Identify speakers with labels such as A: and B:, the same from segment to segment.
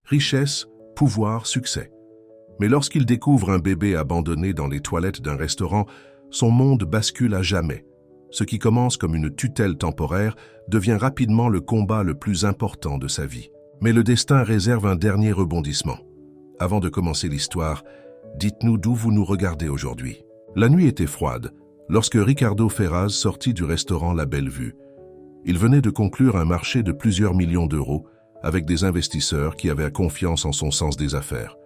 A: Richesse, pouvoir, succès. Mais lorsqu'il découvre un bébé abandonné dans les toilettes d'un restaurant, son monde bascule à jamais. Ce qui commence comme une tutelle temporaire devient rapidement le combat le plus important de sa vie. Mais le destin réserve un dernier rebondissement. Avant de commencer l'histoire, dites-nous d'où vous nous regardez aujourd'hui. La nuit était froide, lorsque Ricardo Ferraz sortit du restaurant La Belle Vue. Il venait de conclure un marché de plusieurs millions d'euros avec des investisseurs qui avaient confiance en son sens des affaires.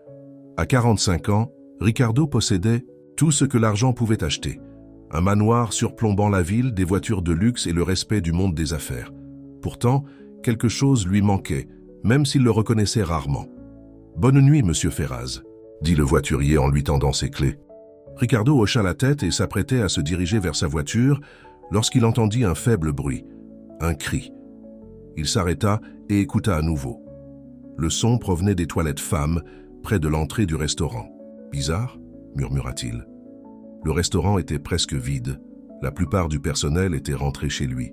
A: À 45 ans, Ricardo possédait tout ce que l'argent pouvait acheter. Un manoir surplombant la ville, des voitures de luxe et le respect du monde des affaires. Pourtant, quelque chose lui manquait, même s'il le reconnaissait rarement. « Bonne nuit, monsieur Ferraz », dit le voiturier en lui tendant ses clés. Ricardo hocha la tête et s'apprêtait à se diriger vers sa voiture lorsqu'il entendit un faible bruit, un cri. Il s'arrêta et écouta à nouveau. Le son provenait des toilettes femmes, près de l'entrée du restaurant. « Bizarre » murmura-t-il. Le restaurant était presque vide. La plupart du personnel était rentré chez lui.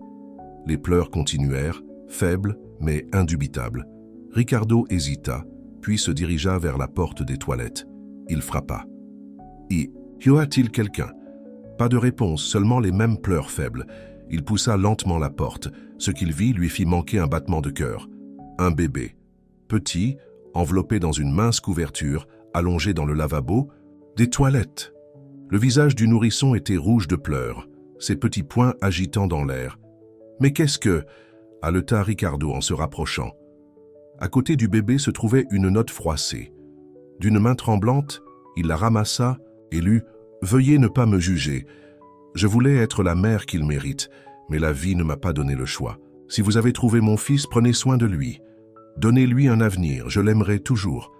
A: Les pleurs continuèrent, faibles mais indubitables. Ricardo hésita, puis se dirigea vers la porte des toilettes. Il frappa. Y a-t-il quelqu'un? Pas de réponse, seulement les mêmes pleurs faibles. Il poussa lentement la porte. Ce qu'il vit lui fit manquer un battement de cœur. Un bébé. Petit, enveloppé dans une mince couverture, allongé dans le lavabo, des toilettes. Le visage du nourrisson était rouge de pleurs, ses petits poings agitant dans l'air. « Mais qu'est-ce que » haleta Ricardo en se rapprochant. À côté du bébé se trouvait une note froissée. D'une main tremblante, il la ramassa et lut « Veuillez ne pas me juger. Je voulais être la mère qu'il mérite, mais la vie ne m'a pas donné le choix. Si vous avez trouvé mon fils, prenez soin de lui. Donnez-lui un avenir, je l'aimerai toujours. »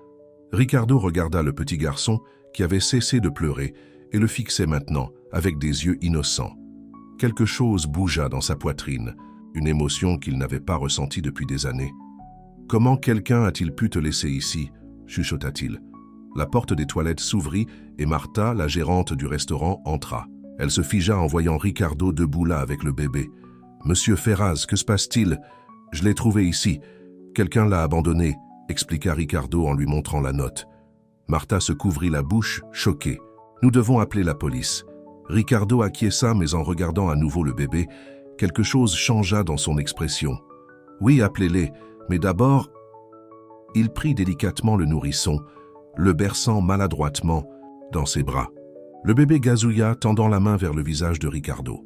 A: Ricardo regarda le petit garçon qui avait cessé de pleurer et le fixait maintenant avec des yeux innocents. Quelque chose bougea dans sa poitrine, une émotion qu'il n'avait pas ressentie depuis des années. « Comment quelqu'un a-t-il pu te laisser ici ?» chuchota-t-il. La porte des toilettes s'ouvrit et Martha, la gérante du restaurant, entra. Elle se figea en voyant Ricardo debout là avec le bébé. « Monsieur Ferraz, que se passe-t-il? Je l'ai trouvé ici. Quelqu'un l'a abandonné », expliqua Ricardo en lui montrant la note. Martha se couvrit la bouche, choquée. « Nous devons appeler la police. » Ricardo acquiesça, mais en regardant à nouveau le bébé, quelque chose changea dans son expression. « Oui, appelez-les, mais d'abord... » Il prit délicatement le nourrisson, le berçant maladroitement dans ses bras. Le bébé gazouilla, tendant la main vers le visage de Ricardo.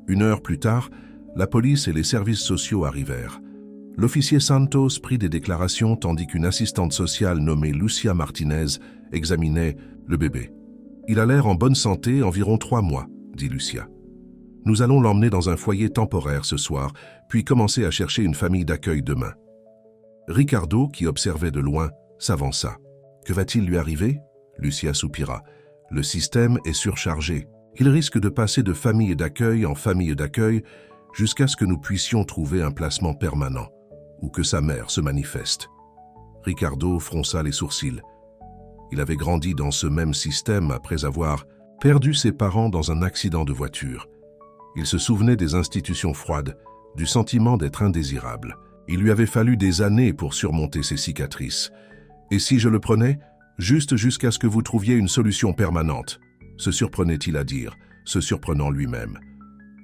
A: 1 heure plus tard, la police et les services sociaux arrivèrent. L'officier Santos prit des déclarations tandis qu'une assistante sociale nommée Lucia Martinez examinait le bébé. « Il a l'air en bonne santé, environ 3 mois, » dit Lucia. « Nous allons l'emmener dans un foyer temporaire ce soir, puis commencer à chercher une famille d'accueil demain. » Ricardo, qui observait de loin, s'avança. « Que va-t-il lui arriver ?» Lucia soupira. « Le système est surchargé. Il risque de passer de famille d'accueil en famille d'accueil jusqu'à ce que nous puissions trouver un placement permanent, ou que sa mère se manifeste. » Ricardo fronça les sourcils. Il avait grandi dans ce même système après avoir perdu ses parents dans un accident de voiture. Il se souvenait des institutions froides, du sentiment d'être indésirable. Il lui avait fallu des années pour surmonter ses cicatrices. « Et si je le prenais, juste jusqu'à ce que vous trouviez une solution permanente ?» se surprenait-il à dire, se surprenant lui-même.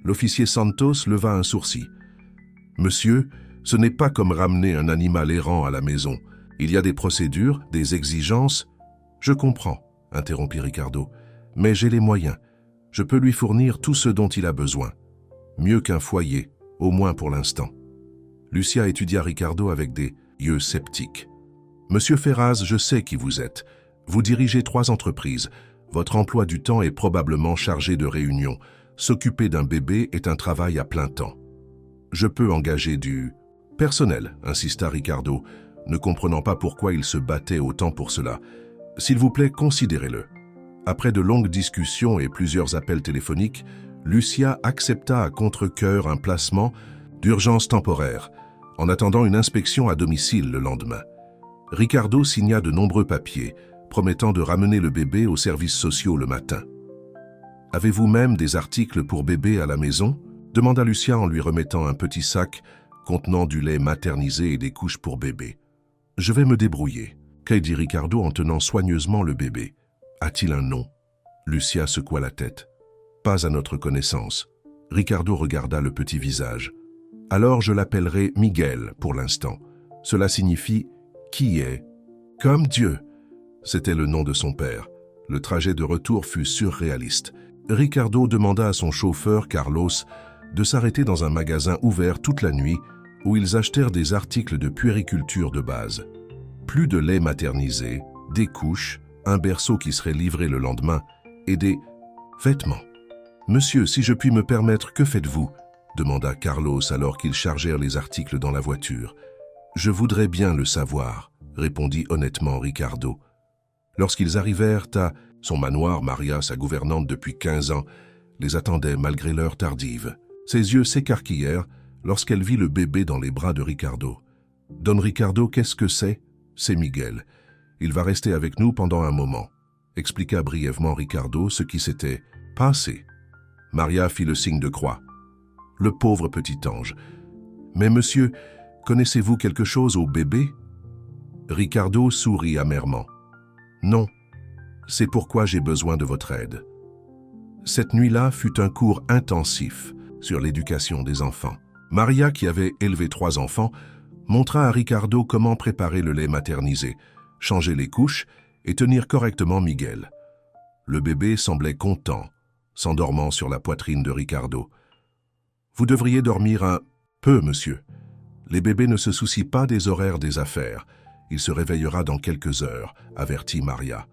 A: L'officier Santos leva un sourcil. « Monsieur, ce n'est pas comme ramener un animal errant à la maison. Il y a des procédures, des exigences. » « Je comprends, » interrompit Ricardo, « mais j'ai les moyens. Je peux lui fournir tout ce dont il a besoin. Mieux qu'un foyer, au moins pour l'instant. » Lucia étudia Ricardo avec des yeux sceptiques. « Monsieur Ferraz, je sais qui vous êtes. Vous dirigez 3 entreprises. Votre emploi du temps est probablement chargé de réunions. S'occuper d'un bébé est un travail à plein temps. Je peux engager du personnel, » insista Ricardo, ne comprenant pas pourquoi il se battait autant pour cela. « S'il vous plaît, considérez-le. » Après de longues discussions et plusieurs appels téléphoniques, Lucia accepta à contre-cœur un placement d'urgence temporaire, en attendant une inspection à domicile le lendemain. Ricardo signa de nombreux papiers, promettant de ramener le bébé aux services sociaux le matin. « Avez-vous même des articles pour bébé à la maison ?» demanda Lucia en lui remettant un petit sac contenant du lait maternisé et des couches pour bébé. Je vais me débrouiller, dit Ricardo en tenant soigneusement le bébé. A-t-il un nom? Lucia secoua la tête. Pas à notre connaissance. Ricardo regarda le petit visage. Alors je l'appellerai Miguel pour l'instant. Cela signifie « qui est ». Comme Dieu. C'était le nom de son père. Le trajet de retour fut surréaliste. Ricardo demanda à son chauffeur, Carlos, de s'arrêter dans un magasin ouvert toute la nuit où ils achetèrent des articles de puériculture de base. Plus de lait maternisé, des couches, un berceau qui serait livré le lendemain et des vêtements. « Monsieur, si je puis me permettre, que faites-vous » demanda Carlos alors qu'ils chargèrent les articles dans la voiture. « Je voudrais bien le savoir » répondit honnêtement Ricardo. Lorsqu'ils arrivèrent à son manoir, Maria, sa gouvernante depuis 15 ans, les attendait malgré l'heure tardive. Ses yeux s'écarquillèrent lorsqu'elle vit le bébé dans les bras de Ricardo. « Don Ricardo, qu'est-ce que c'est ?»« C'est Miguel. Il va rester avec nous pendant un moment », expliqua brièvement Ricardo ce qui s'était passé. Maria fit le signe de croix. « Le pauvre petit ange. Mais monsieur, connaissez-vous quelque chose au bébé ?» Ricardo sourit amèrement. « Non, c'est pourquoi j'ai besoin de votre aide. » Cette nuit-là fut un cours intensif sur l'éducation des enfants. Maria, qui avait élevé 3 enfants, montra à Ricardo comment préparer le lait maternisé, changer les couches et tenir correctement Miguel. Le bébé semblait content, s'endormant sur la poitrine de Ricardo. « Vous devriez dormir un peu, monsieur. Les bébés ne se soucient pas des horaires des affaires. Il se réveillera dans quelques heures, » avertit Maria.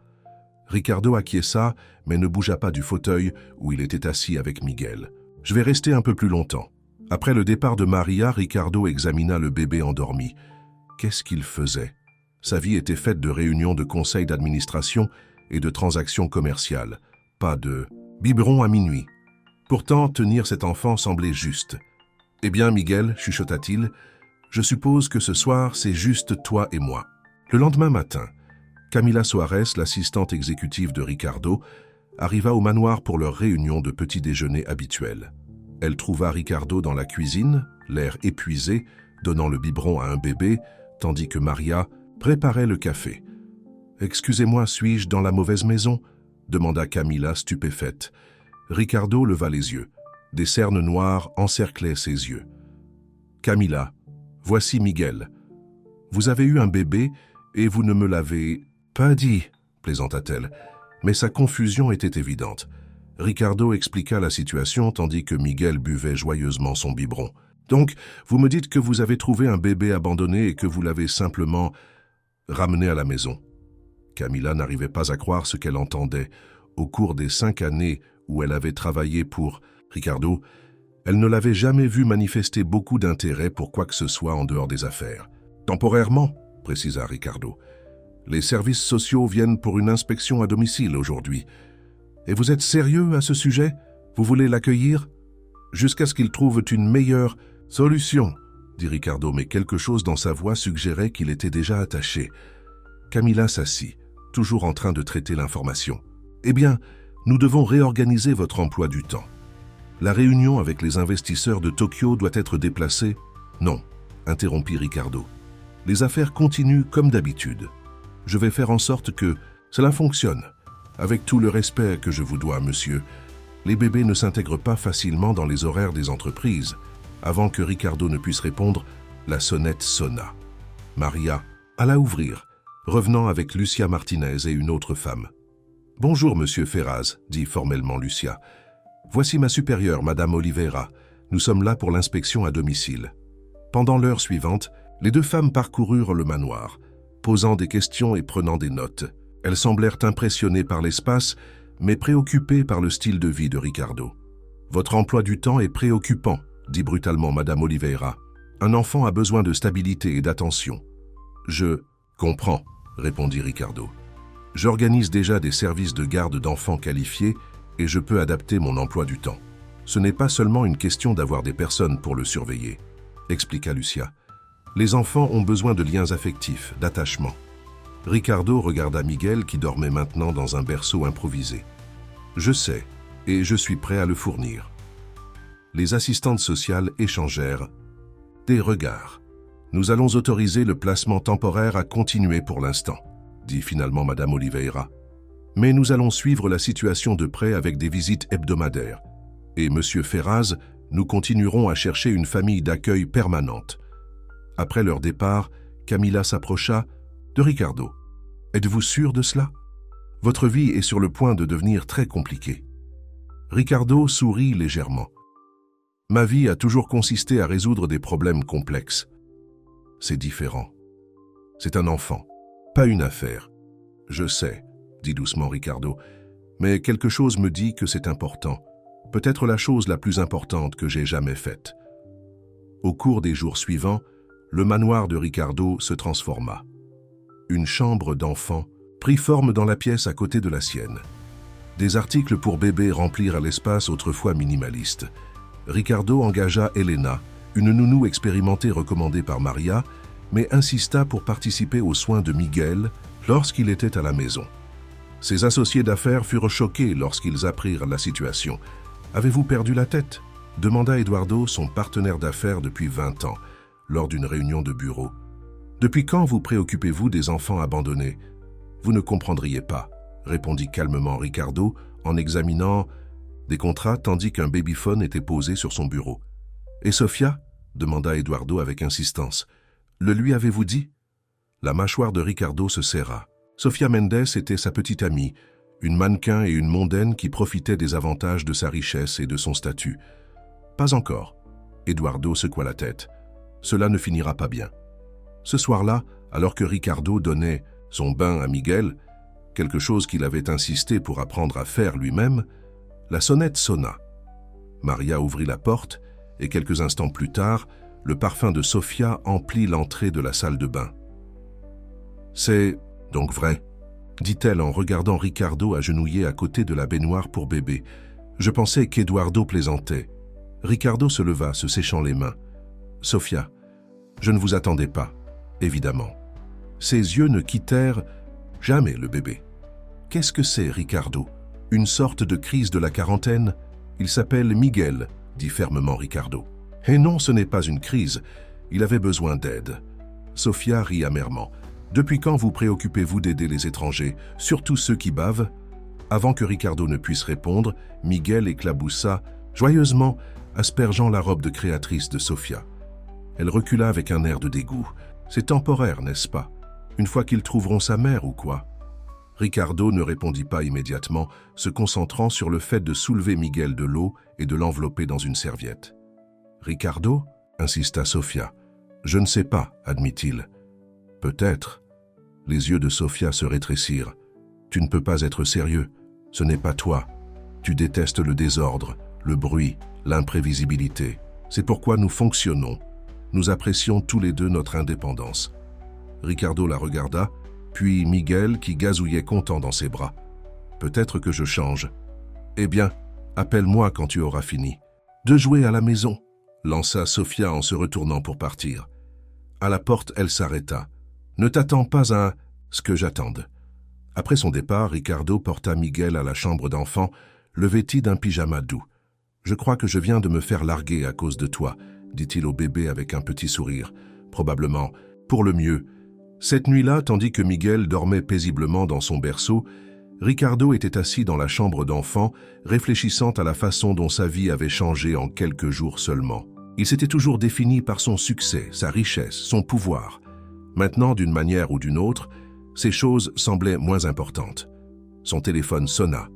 A: Ricardo acquiesça, mais ne bougea pas du fauteuil où il était assis avec Miguel. « Je vais rester un peu plus longtemps. » Après le départ de Maria, Ricardo examina le bébé endormi. Qu'est-ce qu'il faisait? Sa vie était faite de réunions de conseils d'administration et de transactions commerciales. Pas de biberon à minuit. Pourtant, tenir cet enfant semblait juste. « Eh bien, Miguel, chuchota-t-il, je suppose que ce soir, c'est juste toi et moi. » Le lendemain matin, Camila Soares, l'assistante exécutive de Ricardo, arriva au manoir pour leur réunion de petit déjeuner habituelle. Elle trouva Ricardo dans la cuisine, l'air épuisé, donnant le biberon à un bébé, tandis que Maria préparait le café. « Excusez-moi, suis-je dans la mauvaise maison ?» demanda Camila stupéfaite. Ricardo leva les yeux. Des cernes noires encerclaient ses yeux. « Camila, voici Miguel. Vous avez eu un bébé et vous ne me l'avez pas dit, » plaisanta-t-elle. Mais sa confusion était évidente. Ricardo expliqua la situation tandis que Miguel buvait joyeusement son biberon. « Donc, vous me dites que vous avez trouvé un bébé abandonné et que vous l'avez simplement ramené à la maison. » Camila n'arrivait pas à croire ce qu'elle entendait. Au cours des 5 années où elle avait travaillé pour Ricardo, elle ne l'avait jamais vu manifester beaucoup d'intérêt pour quoi que ce soit en dehors des affaires. « Temporairement, » précisa Ricardo. « Les services sociaux viennent pour une inspection à domicile aujourd'hui. Et vous êtes sérieux à ce sujet? Vous voulez l'accueillir? Jusqu'à ce qu'il trouve une meilleure solution, » dit Ricardo, mais quelque chose dans sa voix suggérait qu'il était déjà attaché. Camila s'assit, toujours en train de traiter l'information. « Eh bien, nous devons réorganiser votre emploi du temps. La réunion avec les investisseurs de Tokyo doit être déplacée. » « Non, » interrompit Ricardo. « Les affaires continuent comme d'habitude. Je vais faire en sorte que cela fonctionne. Avec tout le respect que je vous dois, monsieur, les bébés ne s'intègrent pas facilement dans les horaires des entreprises. » Avant que Ricardo ne puisse répondre, la sonnette sonna. Maria alla ouvrir, revenant avec Lucia Martinez et une autre femme. « Bonjour, monsieur Ferraz, » dit formellement Lucia. « Voici ma supérieure, madame Oliveira. Nous sommes là pour l'inspection à domicile. » Pendant l'heure suivante, les 2 femmes parcoururent le manoir, posant des questions et prenant des notes. Elles semblèrent impressionnées par l'espace, mais préoccupées par le style de vie de Ricardo. « Votre emploi du temps est préoccupant, » dit brutalement madame Oliveira. « Un enfant a besoin de stabilité et d'attention. »« Je comprends, » répondit Ricardo. « J'organise déjà des services de garde d'enfants qualifiés et je peux adapter mon emploi du temps. Ce n'est pas seulement une question d'avoir des personnes pour le surveiller, » expliqua Lucia. « Les enfants ont besoin de liens affectifs, d'attachement. » Ricardo regarda Miguel qui dormait maintenant dans un berceau improvisé. « Je sais, et je suis prêt à le fournir. » Les assistantes sociales échangèrent des regards. Nous allons autoriser le placement temporaire à continuer pour l'instant, dit finalement Madame Oliveira. Mais nous allons suivre la situation de près avec des visites hebdomadaires. Et Monsieur Ferraz, nous continuerons à chercher une famille d'accueil permanente. Après leur départ, Camila s'approcha de Ricardo. Êtes-vous sûr de cela? Votre vie est sur le point de devenir très compliquée. Ricardo sourit légèrement. Ma vie a toujours consisté à résoudre des problèmes complexes. C'est différent. C'est un enfant, pas une affaire. Je sais, dit doucement Ricardo, mais quelque chose me dit que c'est important. Peut-être la chose la plus importante que j'ai jamais faite. Au cours des jours suivants, le manoir de Ricardo se transforma. Une chambre d'enfant prit forme dans la pièce à côté de la sienne. Des articles pour bébés remplirent l'espace autrefois minimaliste. Ricardo engagea Elena, une nounou expérimentée recommandée par Maria, mais insista pour participer aux soins de Miguel lorsqu'il était à la maison. Ses associés d'affaires furent choqués lorsqu'ils apprirent la situation. « Avez-vous perdu la tête ?» demanda Eduardo, son partenaire d'affaires depuis 20 ans, lors d'une réunion de bureau. « Depuis quand vous préoccupez-vous des enfants abandonnés ?»« Vous ne comprendriez pas », répondit calmement Ricardo en examinant des contrats tandis qu'un babyphone était posé sur son bureau. « Et Sofia ?» demanda Eduardo avec insistance. « Le lui avez-vous dit ?» La mâchoire de Ricardo se serra. Sofia Mendes était sa petite amie, une mannequin et une mondaine qui profitait des avantages de sa richesse et de son statut. « Pas encore. » Eduardo secoua la tête. « Cela ne finira pas bien. » Ce soir-là, alors que Ricardo donnait son bain à Miguel, quelque chose qu'il avait insisté pour apprendre à faire lui-même, la sonnette sonna. Maria ouvrit la porte et quelques instants plus tard, le parfum de Sofia emplit l'entrée de la salle de bain. « C'est donc vrai ?» dit-elle en regardant Ricardo agenouillé à côté de la baignoire pour bébé. Je pensais qu'Eduardo plaisantait. Ricardo se leva, se séchant les mains. « Sofia, je ne vous attendais pas, évidemment. » Ses yeux ne quittèrent jamais le bébé. « Qu'est-ce que c'est, Ricardo? Une sorte de crise de la quarantaine? Il s'appelle Miguel, dit fermement Ricardo. « Et non, ce n'est pas une crise. Il avait besoin d'aide. » Sofia rit amèrement. « Depuis quand vous préoccupez-vous d'aider les étrangers, surtout ceux qui bavent ?» Avant que Ricardo ne puisse répondre, Miguel éclaboussa joyeusement, aspergeant la robe de créatrice de Sofia. Elle recula avec un air de dégoût. « C'est temporaire, n'est-ce pas? Une fois qu'ils trouveront sa mère ou quoi ?» Ricardo ne répondit pas immédiatement, se concentrant sur le fait de soulever Miguel de l'eau et de l'envelopper dans une serviette. « Ricardo ?» insista Sofia. « Je ne sais pas, admit-il. Peut-être. » Les yeux de Sofia se rétrécirent. « Tu ne peux pas être sérieux. Ce n'est pas toi. Tu détestes le désordre, le bruit, l'imprévisibilité. C'est pourquoi nous fonctionnons. Nous apprécions tous les deux notre indépendance. » Ricardo la regarda, puis Miguel qui gazouillait content dans ses bras. « Peut-être que je change. »« Eh bien, appelle-moi quand tu auras fini. »« De jouer à la maison » lança Sofia en se retournant pour partir. À la porte, elle s'arrêta. « Ne t'attends pas à ce que j'attende. » Après son départ, Ricardo porta Miguel à la chambre d'enfant, le vêtit d'un pyjama doux. « Je crois que je viens de me faire larguer à cause de toi, » dit-il au bébé avec un petit sourire. « Probablement, pour le mieux. » Cette nuit-là, tandis que Miguel dormait paisiblement dans son berceau, Ricardo était assis dans la chambre d'enfant, réfléchissant à la façon dont sa vie avait changé en quelques jours seulement. Il s'était toujours défini par son succès, sa richesse, son pouvoir. Maintenant, d'une manière ou d'une autre, ces choses semblaient moins importantes. Son téléphone sonna.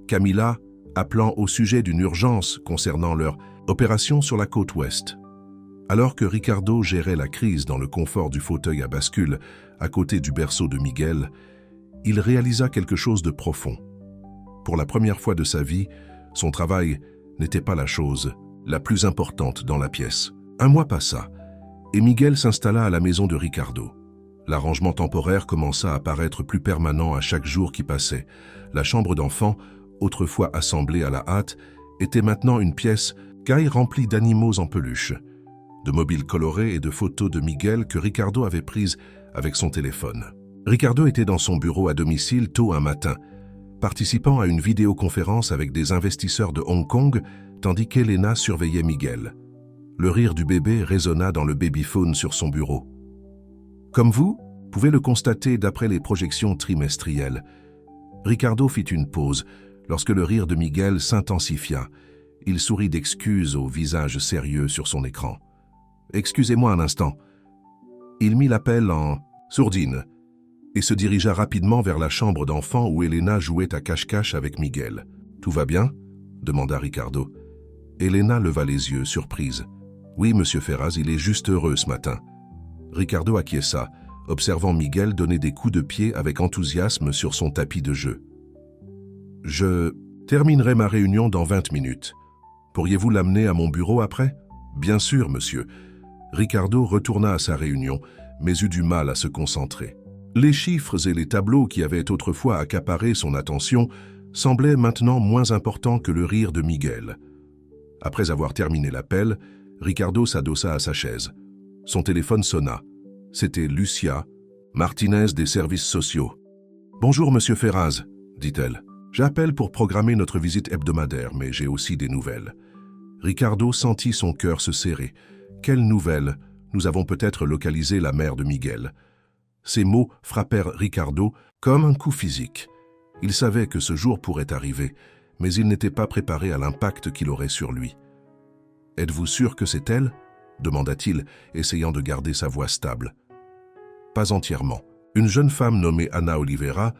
A: Camila, appelant au sujet d'une urgence concernant leur opération sur la côte ouest. Alors que Ricardo gérait la crise dans le confort du fauteuil à bascule, à côté du berceau de Miguel, il réalisa quelque chose de profond. Pour la première fois de sa vie, son travail n'était pas la chose la plus importante dans la pièce. Un mois passa, et Miguel s'installa à la maison de Ricardo. L'arrangement temporaire commença à paraître plus permanent à chaque jour qui passait. La chambre d'enfant, autrefois assemblée à la hâte, était maintenant une pièce caille remplie d'animaux en peluche, de mobiles colorés et de photos de Miguel que Ricardo avait prises avec son téléphone. Ricardo était dans son bureau à domicile tôt un matin, participant à une vidéoconférence avec des investisseurs de Hong Kong, tandis qu'Elena surveillait Miguel. Le rire du bébé résonna dans le babyphone sur son bureau. Comme vous pouvez le constater d'après les projections trimestrielles. Ricardo fit une pause lorsque le rire de Miguel s'intensifia. Il sourit d'excuses au visage sérieux sur son écran. « Excusez-moi un instant. » Il mit l'appel en sourdine et se dirigea rapidement vers la chambre d'enfant où Elena jouait à cache-cache avec Miguel. « Tout va bien ?» demanda Ricardo. Elena leva les yeux, surprise. « Oui, monsieur Ferraz, il est juste heureux ce matin. » Ricardo acquiesça, observant Miguel donner des coups de pied avec enthousiasme sur son tapis de jeu. « Je terminerai ma réunion dans 20 minutes. Pourriez-vous l'amener à mon bureau après ?»« Bien sûr, monsieur. » Ricardo retourna à sa réunion, mais eut du mal à se concentrer. Les chiffres et les tableaux qui avaient autrefois accaparé son attention semblaient maintenant moins importants que le rire de Miguel. Après avoir terminé l'appel, Ricardo s'adossa à sa chaise. Son téléphone sonna. C'était Lucia, Martinez des services sociaux. « Bonjour, monsieur Ferraz, » dit-elle. « J'appelle pour programmer notre visite hebdomadaire, mais j'ai aussi des nouvelles. » Ricardo sentit son cœur se serrer. « Quelles nouvelles? Nous avons peut-être localisé la mère de Miguel. » Ces mots frappèrent Ricardo comme un coup physique. Il savait que ce jour pourrait arriver, mais il n'était pas préparé à l'impact qu'il aurait sur lui. « Êtes-vous sûr que c'est elle ?» demanda-t-il, essayant de garder sa voix stable. « Pas entièrement. Une jeune femme nommée Anna Oliveira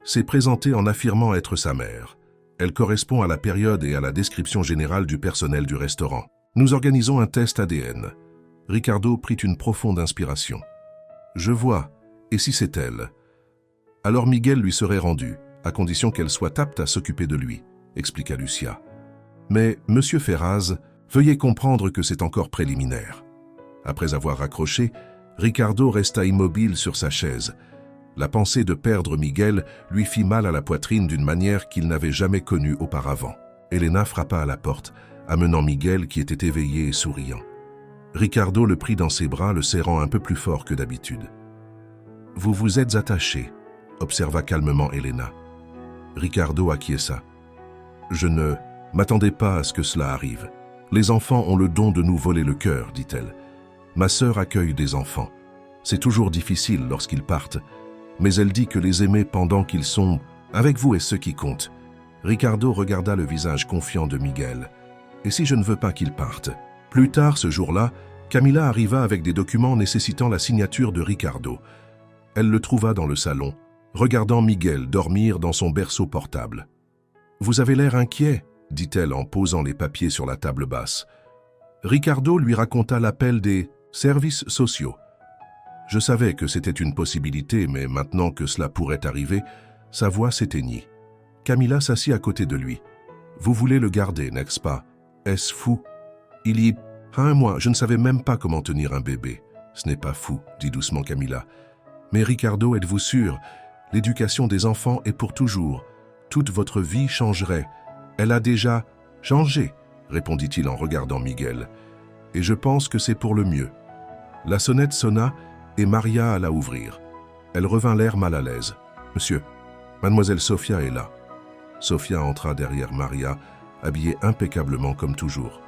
A: s'est présentée en affirmant être sa mère. Elle correspond à la période et à la description générale du personnel du restaurant. Nous organisons un test ADN. » Ricardo prit une profonde inspiration. « Je vois. Et si c'est elle ? Alors Miguel lui serait rendu, à condition qu'elle soit apte à s'occuper de lui, » expliqua Lucia. « Mais, monsieur Ferraz, veuillez comprendre que c'est encore préliminaire. » Après avoir raccroché, Ricardo resta immobile sur sa chaise. La pensée de perdre Miguel lui fit mal à la poitrine d'une manière qu'il n'avait jamais connue auparavant. Elena frappa à la porte, amenant Miguel qui était éveillé et souriant. Ricardo le prit dans ses bras, le serrant un peu plus fort que d'habitude. « Vous vous êtes attaché », observa calmement Elena. Ricardo acquiesça. « Je ne m'attendais pas à ce que cela arrive. Les enfants ont le don de nous voler le cœur, dit-elle. Ma sœur accueille des enfants. C'est toujours difficile lorsqu'ils partent, mais elle dit que les aimer pendant qu'ils sont avec vous est ce qui compte. » Ricardo regarda le visage confiant de Miguel. « Et si je ne veux pas qu'ils partent ?» Plus tard ce jour-là, Camila arriva avec des documents nécessitant la signature de Ricardo. Elle le trouva dans le salon, regardant Miguel dormir dans son berceau portable. « Vous avez l'air inquiet », dit-elle en posant les papiers sur la table basse. Ricardo lui raconta l'appel des services sociaux. Je savais que c'était une possibilité, mais maintenant que cela pourrait arriver, sa voix s'éteignit. Camila s'assit à côté de lui. « Vous voulez le garder, n'est-ce pas? Est-ce fou? Il y a un mois, je ne savais même pas comment tenir un bébé. »« Ce n'est pas fou, » dit doucement Camila. « Mais Ricardo, êtes-vous sûr? L'éducation des enfants est pour toujours. Toute votre vie changerait. Elle a déjà changé, » répondit-il en regardant Miguel. « Et je pense que c'est pour le mieux. » La sonnette sonna et Maria alla ouvrir. Elle revint l'air mal à l'aise. « Monsieur, mademoiselle Sofia est là. » Sofia entra derrière Maria, habillée impeccablement comme toujours.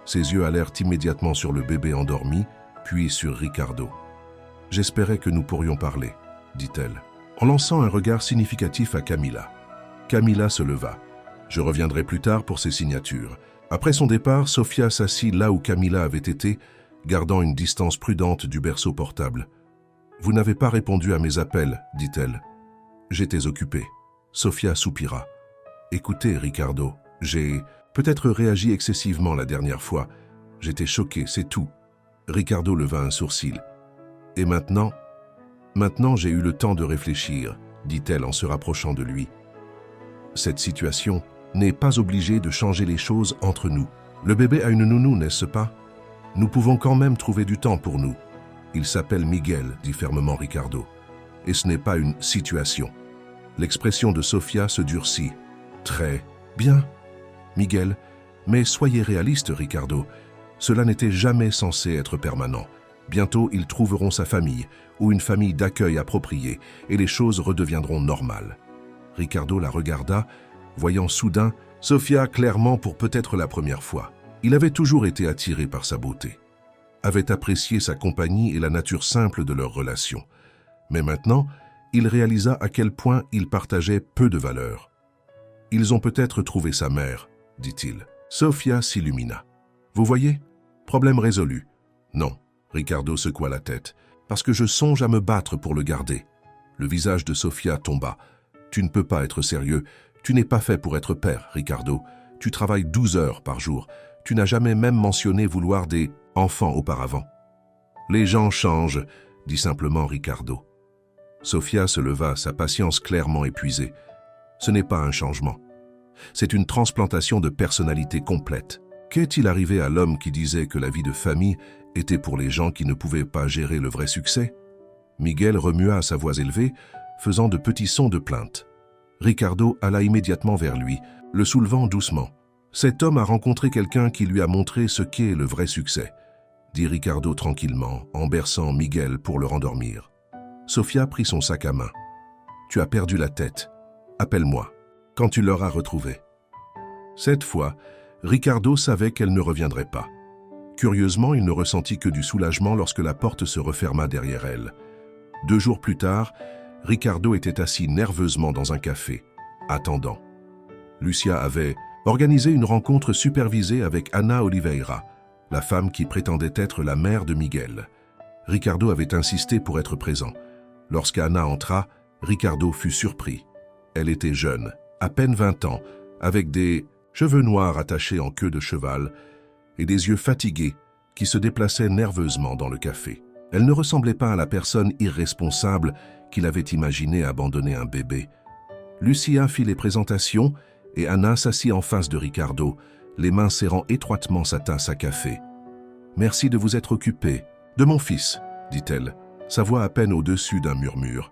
A: Ses yeux allèrent immédiatement sur le bébé endormi, puis sur Ricardo. « J'espérais que nous pourrions parler, » dit-elle, en lançant un regard significatif à Camila. Camila se leva. « Je reviendrai plus tard pour ses signatures. » Après son départ, Sofia s'assit là où Camila avait été, gardant une distance prudente du berceau portable. « Vous n'avez pas répondu à mes appels, » dit-elle. « J'étais occupée. » Sofia soupira. « Écoutez, Ricardo, j'ai peut-être réagi excessivement la dernière fois. J'étais choqué, c'est tout. » Ricardo leva un sourcil. « Et maintenant ? » « Maintenant, j'ai eu le temps de réfléchir, » dit-elle en se rapprochant de lui. « Cette situation n'est pas obligée de changer les choses entre nous. Le bébé a une nounou, n'est-ce pas? Nous pouvons quand même trouver du temps pour nous. Il s'appelle Miguel, » dit fermement Ricardo. « Et ce n'est pas une situation. » L'expression de Sofia se durcit. « Très bien, Miguel, mais soyez réaliste, Ricardo. Cela n'était jamais censé être permanent. Bientôt, ils trouveront sa famille, ou une famille d'accueil appropriée, et les choses redeviendront normales. » Ricardo la regarda, voyant soudain Sofia clairement pour peut-être la première fois. Il avait toujours été attiré par sa beauté, avait apprécié sa compagnie et la nature simple de leur relation. Mais maintenant, il réalisa à quel point ils partageaient peu de valeur. « Ils ont peut-être trouvé sa mère, dit-il. » Sofia s'illumina. « Vous voyez? Problème résolu. »« Non. » Ricardo secoua la tête. « Parce que je songe à me battre pour le garder. » Le visage de Sofia tomba. « Tu ne peux pas être sérieux. Tu n'es pas fait pour être père, Ricardo. Tu travailles 12 heures par jour. Tu n'as jamais même mentionné vouloir des enfants auparavant. »« Les gens changent, » dit simplement Ricardo. Sofia se leva, sa patience clairement épuisée. Ce n'est pas un changement. C'est une transplantation de personnalité complète. Qu'est-il arrivé à l'homme qui disait que la vie de famille était pour les gens qui ne pouvaient pas gérer le vrai succès? Miguel remua sa voix élevée, faisant de petits sons de plainte. Ricardo alla immédiatement vers lui, le soulevant doucement. « Cet homme a rencontré quelqu'un qui lui a montré ce qu'est le vrai succès, » dit Ricardo tranquillement, en berçant Miguel pour le rendormir. Sofia prit son sac à main. « Tu as perdu la tête. Appelle-moi, quand tu l'auras retrouvé. » Cette fois, Ricardo savait qu'elle ne reviendrait pas. Curieusement, il ne ressentit que du soulagement lorsque la porte se referma derrière elle. 2 jours plus tard, Ricardo était assis nerveusement dans un café, attendant. Lucia avait organisé une rencontre supervisée avec Ana Oliveira, la femme qui prétendait être la mère de Miguel. Ricardo avait insisté pour être présent. Lorsqu'Anna entra, Ricardo fut surpris. Elle était jeune, à peine 20 ans, avec des cheveux noirs attachés en queue de cheval et des yeux fatigués qui se déplaçaient nerveusement dans le café. Elle ne ressemblait pas à la personne irresponsable qu'il avait imaginé abandonner un bébé. Lucia fit les présentations et Anna s'assit en face de Ricardo, les mains serrant étroitement sa tasse à café. « Merci de vous être occupé. De mon fils, » dit-elle, sa voix à peine au-dessus d'un murmure.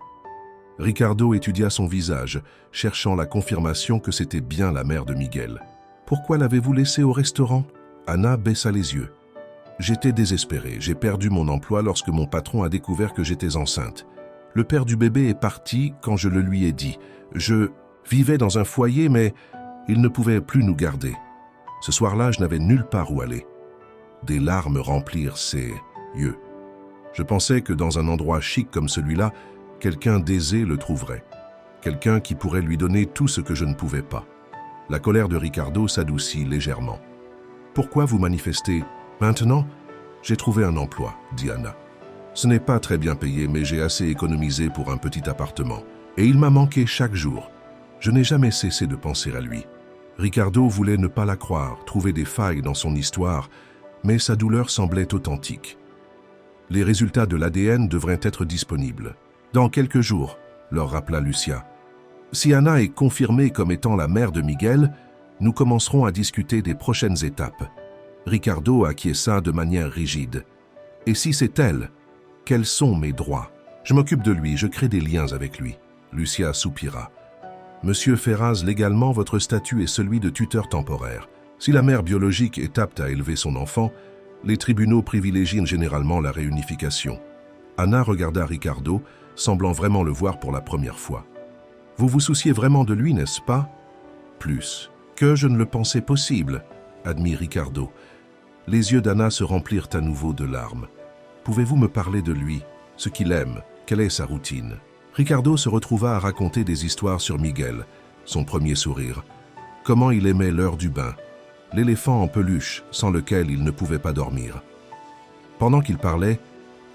A: Ricardo étudia son visage, cherchant la confirmation que c'était bien la mère de Miguel. « Pourquoi l'avez-vous laissé au restaurant ?» Anna baissa les yeux. « J'étais désespéré. J'ai perdu mon emploi lorsque mon patron a découvert que j'étais enceinte. Le père du bébé est parti quand je le lui ai dit. Je vivais dans un foyer, mais il ne pouvait plus nous garder. Ce soir-là, je n'avais nulle part où aller. » Des larmes remplirent ses yeux. Je pensais que dans un endroit chic comme celui-là, quelqu'un d'aisé le trouverait. Quelqu'un qui pourrait lui donner tout ce que je ne pouvais pas. La colère de Ricardo s'adoucit légèrement. « Pourquoi vous manifestez maintenant ? J'ai trouvé un emploi, » dit Anna. « Ce n'est pas très bien payé, mais j'ai assez économisé pour un petit appartement. Et il m'a manqué chaque jour. Je n'ai jamais cessé de penser à lui. » Ricardo voulait ne pas la croire, trouver des failles dans son histoire, mais sa douleur semblait authentique. Les résultats de l'ADN devraient être disponibles. Dans quelques jours, leur rappela Lucia. Si Anna est confirmée comme étant la mère de Miguel, nous commencerons à discuter des prochaines étapes. Ricardo acquiesça de manière rigide. Et si c'est elle, quels sont mes droits? Je m'occupe de lui, je crée des liens avec lui. Lucia soupira. Monsieur Ferraz, légalement, votre statut est celui de tuteur temporaire. Si la mère biologique est apte à élever son enfant, les tribunaux privilégient généralement la réunification. Anna regarda Ricardo, semblant vraiment le voir pour la première fois. « Vous vous souciez vraiment de lui, n'est-ce pas ?»« Plus que je ne le pensais possible, » admit Ricardo. Les yeux d'Anna se remplirent à nouveau de larmes. « Pouvez-vous me parler de lui, ce qu'il aime, quelle est sa routine ?» Ricardo se retrouva à raconter des histoires sur Miguel, son premier sourire. Comment il aimait l'heure du bain, l'éléphant en peluche sans lequel il ne pouvait pas dormir. Pendant qu'il parlait,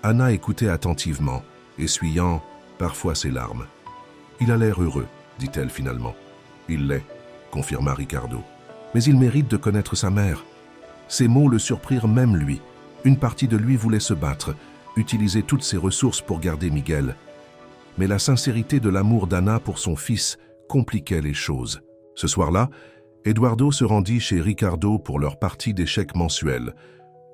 A: Anna écoutait attentivement, essuyant parfois ses larmes. « Il a l'air heureux, » dit-elle finalement. « Il l'est, » confirma Ricardo. « Mais il mérite de connaître sa mère. » Ces mots le surprirent même lui. Une partie de lui voulait se battre, utiliser toutes ses ressources pour garder Miguel. Mais la sincérité de l'amour d'Anna pour son fils compliquait les choses. Ce soir-là, Eduardo se rendit chez Ricardo pour leur partie d'échecs mensuelle,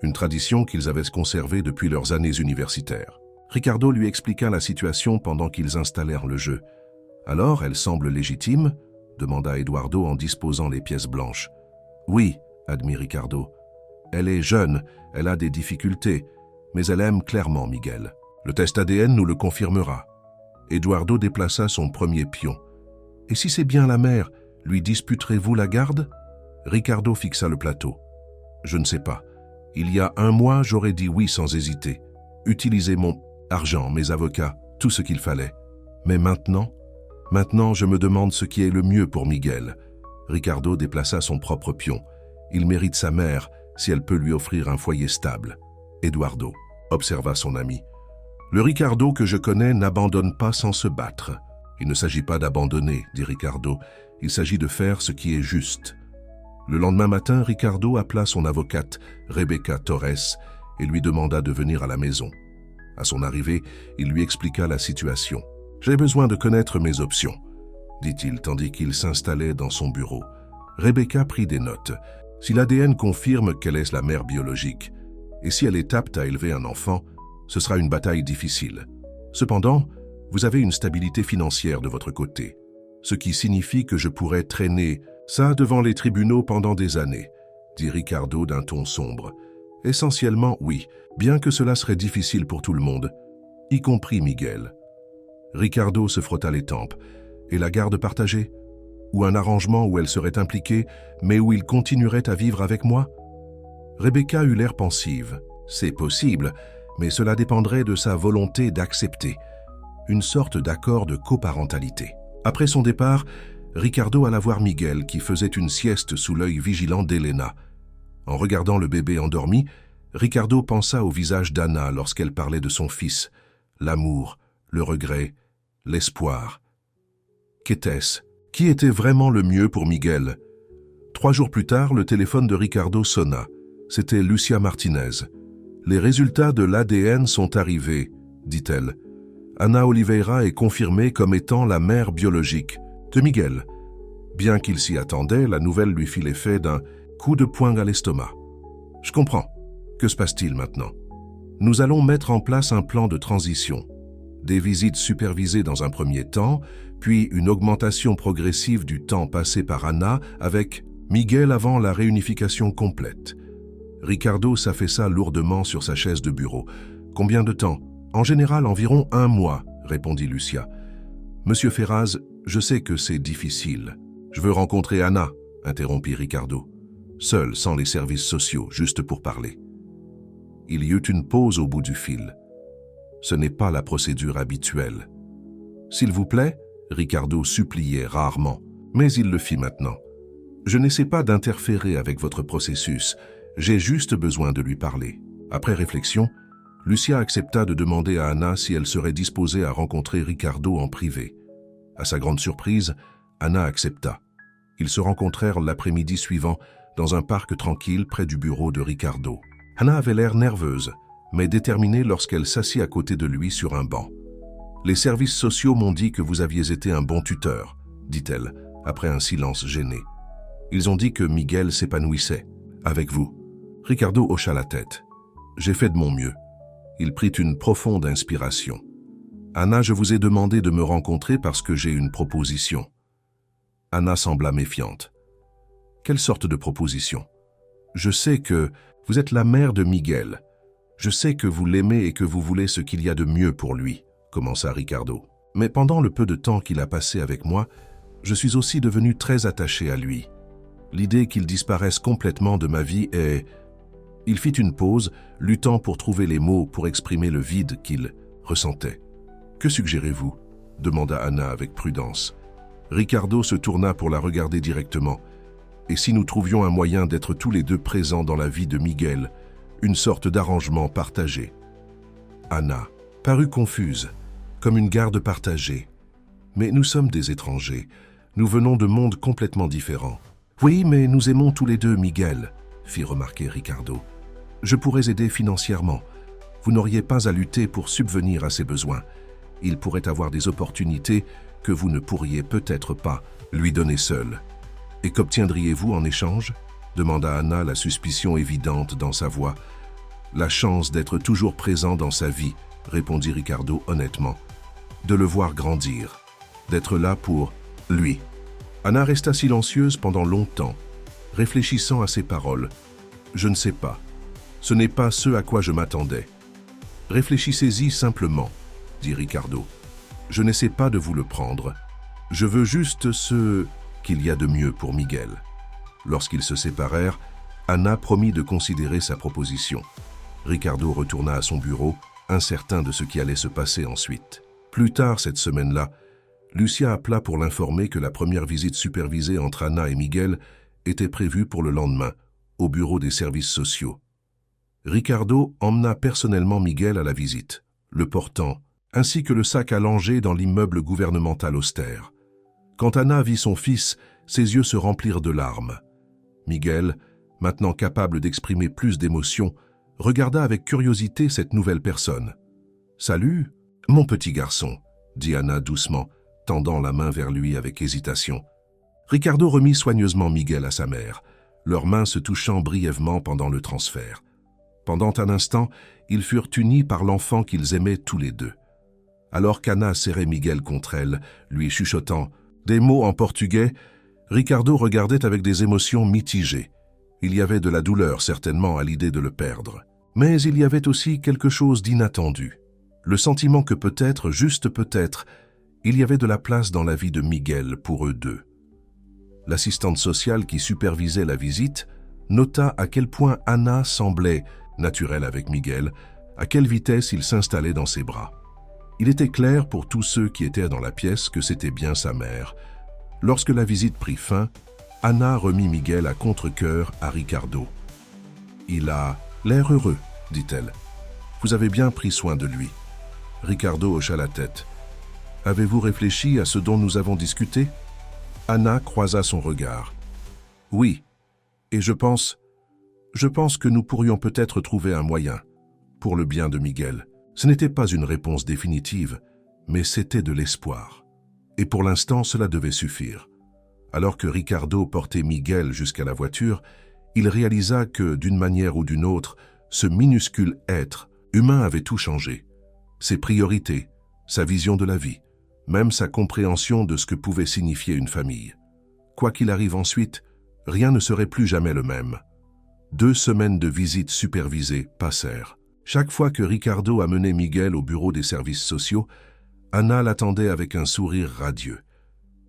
A: une tradition qu'ils avaient conservée depuis leurs années universitaires. Ricardo lui expliqua la situation pendant qu'ils installèrent le jeu. « Alors, elle semble légitime ?» demanda Eduardo en disposant les pièces blanches. « Oui, » admit Ricardo. « Elle est jeune, elle a des difficultés, mais elle aime clairement Miguel. Le test ADN nous le confirmera. » Eduardo déplaça son premier pion. « Et si c'est bien la mère, lui disputerez-vous la garde ?» Ricardo fixa le plateau. « Je ne sais pas. Il y a 1 mois, j'aurais dit oui sans hésiter. Utiliser mon argent, mes avocats, tout ce qu'il fallait. Mais maintenant, je me demande ce qui est le mieux pour Miguel. Ricardo déplaça son propre pion. Il mérite sa mère si elle peut lui offrir un foyer stable. Eduardo observa son ami. Le Ricardo que je connais n'abandonne pas sans se battre. Il ne s'agit pas d'abandonner, dit Ricardo. Il s'agit de faire ce qui est juste. Le lendemain matin, Ricardo appela son avocate, Rebecca Torres, et lui demanda de venir à la maison. À son arrivée, il lui expliqua la situation. « J'ai besoin de connaître mes options », dit-il tandis qu'il s'installait dans son bureau. Rebecca prit des notes. Si l'ADN confirme qu'elle est la mère biologique, et si elle est apte à élever un enfant, ce sera une bataille difficile. Cependant, vous avez une stabilité financière de votre côté, ce qui signifie que je pourrais traîner ça devant les tribunaux pendant des années, dit Ricardo d'un ton sombre. Essentiellement, oui, bien que cela serait difficile pour tout le monde, y compris Miguel. Ricardo se frotta les tempes. Et la garde partagée? Ou un arrangement où elle serait impliquée, mais où il continuerait à vivre avec moi? Rebecca eut l'air pensive. C'est possible, mais cela dépendrait de sa volonté d'accepter. Une sorte d'accord de coparentalité. Après son départ, Ricardo alla voir Miguel qui faisait une sieste sous l'œil vigilant d'Elena. En regardant le bébé endormi, Ricardo pensa au visage d'Anna lorsqu'elle parlait de son fils. L'amour, le regret, l'espoir. Qu'était-ce? Qui était vraiment le mieux pour Miguel? 3 jours plus tard, le téléphone de Ricardo sonna. C'était Lucia Martinez. « Les résultats de l'ADN sont arrivés », dit-elle. Ana Oliveira est confirmée comme étant la mère biologique de Miguel. Bien qu'il s'y attendait, la nouvelle lui fit l'effet d'un coup de poing à l'estomac. « Je comprends. Que se passe-t-il maintenant? » Nous allons mettre en place un plan de transition. Des visites supervisées dans un premier temps, puis une augmentation progressive du temps passé par Anna avec Miguel avant la réunification complète. Ricardo s'affaissa lourdement sur sa chaise de bureau. « Combien de temps? »« En général, environ 1 mois, » répondit Lucia. « Monsieur Ferraz, je sais que c'est difficile. Je veux rencontrer Anna, » interrompit Ricardo. « Seul, sans les services sociaux, juste pour parler. » Il y eut une pause au bout du fil. Ce n'est pas la procédure habituelle. « S'il vous plaît » Ricardo suppliait rarement, mais il le fit maintenant. « Je n'essaie pas d'interférer avec votre processus. J'ai juste besoin de lui parler. » Après réflexion, Lucia accepta de demander à Anna si elle serait disposée à rencontrer Ricardo en privé. À sa grande surprise, Anna accepta. Ils se rencontrèrent l'après-midi suivant dans un parc tranquille près du bureau de Ricardo. Anna avait l'air nerveuse, mais déterminée lorsqu'elle s'assit à côté de lui sur un banc. « Les services sociaux m'ont dit que vous aviez été un bon tuteur, » dit-elle, après un silence gêné. « Ils ont dit que Miguel s'épanouissait. Avec vous. » Ricardo hocha la tête. « J'ai fait de mon mieux. » Il prit une profonde inspiration. « Anna, je vous ai demandé de me rencontrer parce que j'ai une proposition. » Anna sembla méfiante. « Quelle sorte de proposition? »« Je sais que vous êtes la mère de Miguel. Je sais que vous l'aimez et que vous voulez ce qu'il y a de mieux pour lui, » commença Ricardo. « Mais pendant le peu de temps qu'il a passé avec moi, je suis aussi devenu très attaché à lui. L'idée qu'il disparaisse complètement de ma vie est... » Il fit une pause, luttant pour trouver les mots pour exprimer le vide qu'il ressentait. « Que suggérez-vous » demanda Anna avec prudence. Ricardo se tourna pour la regarder directement. « Et si nous trouvions un moyen d'être tous les deux présents dans la vie de Miguel, une sorte d'arrangement partagé ?» Anna parut confuse, comme une garde partagée. « Mais nous sommes des étrangers. Nous venons de mondes complètement différents. »« Oui, mais nous aimons tous les deux Miguel, » fit remarquer Ricardo. « Je pourrais aider financièrement. Vous n'auriez pas à lutter pour subvenir à ses besoins. Il pourrait avoir des opportunités que vous ne pourriez peut-être pas lui donner seul. »« Et qu'obtiendriez-vous en échange ?» demanda Anna, la suspicion évidente dans sa voix. « La chance d'être toujours présent dans sa vie, » répondit Ricardo honnêtement. « De le voir grandir, d'être là pour lui. » Anna resta silencieuse pendant longtemps, réfléchissant à ses paroles. « Je ne sais pas. Ce n'est pas ce à quoi je m'attendais. »« Réfléchissez-y simplement, » dit Ricardo. « Je n'essaie pas de vous le prendre. Je veux juste ce qu'il y a de mieux pour Miguel. » Lorsqu'ils se séparèrent, Anna promit de considérer sa proposition. Ricardo retourna à son bureau, incertain de ce qui allait se passer ensuite. Plus tard cette semaine-là, Lucia appela pour l'informer que la première visite supervisée entre Anna et Miguel était prévue pour le lendemain, au bureau des services sociaux. Ricardo emmena personnellement Miguel à la visite, le portant, ainsi que le sac à langer dans l'immeuble gouvernemental austère. Quand Anna vit son fils, ses yeux se remplirent de larmes. Miguel, maintenant capable d'exprimer plus d'émotion, regarda avec curiosité cette nouvelle personne. « Salut, mon petit garçon », dit Anna doucement, tendant la main vers lui avec hésitation. Ricardo remit soigneusement Miguel à sa mère, leurs mains se touchant brièvement pendant le transfert. Pendant un instant, ils furent unis par l'enfant qu'ils aimaient tous les deux. Alors qu'Anna serrait Miguel contre elle, lui chuchotant des mots en portugais, Ricardo regardait avec des émotions mitigées. Il y avait de la douleur certainement à l'idée de le perdre. Mais il y avait aussi quelque chose d'inattendu. Le sentiment que peut-être, juste peut-être, il y avait de la place dans la vie de Miguel pour eux deux. L'assistante sociale qui supervisait la visite nota à quel point Anna semblait naturelle avec Miguel, à quelle vitesse il s'installait dans ses bras. Il était clair pour tous ceux qui étaient dans la pièce que c'était bien sa mère. Lorsque la visite prit fin, Anna remit Miguel à contre-cœur à Ricardo. « Il a l'air heureux, dit-elle. Vous avez bien pris soin de lui. » Ricardo hocha la tête. « Avez-vous réfléchi à ce dont nous avons discuté ?» Anna croisa son regard. « Oui, et je pense que nous pourrions peut-être trouver un moyen, pour le bien de Miguel. » Ce n'était pas une réponse définitive, mais c'était de l'espoir. Et pour l'instant, cela devait suffire. Alors que Ricardo portait Miguel jusqu'à la voiture, il réalisa que, d'une manière ou d'une autre, ce minuscule être humain avait tout changé. Ses priorités, sa vision de la vie, même sa compréhension de ce que pouvait signifier une famille. Quoi qu'il arrive ensuite, rien ne serait plus jamais le même. 2 semaines de visites supervisées passèrent. Chaque fois que Ricardo amenait Miguel au bureau des services sociaux, Anna l'attendait avec un sourire radieux.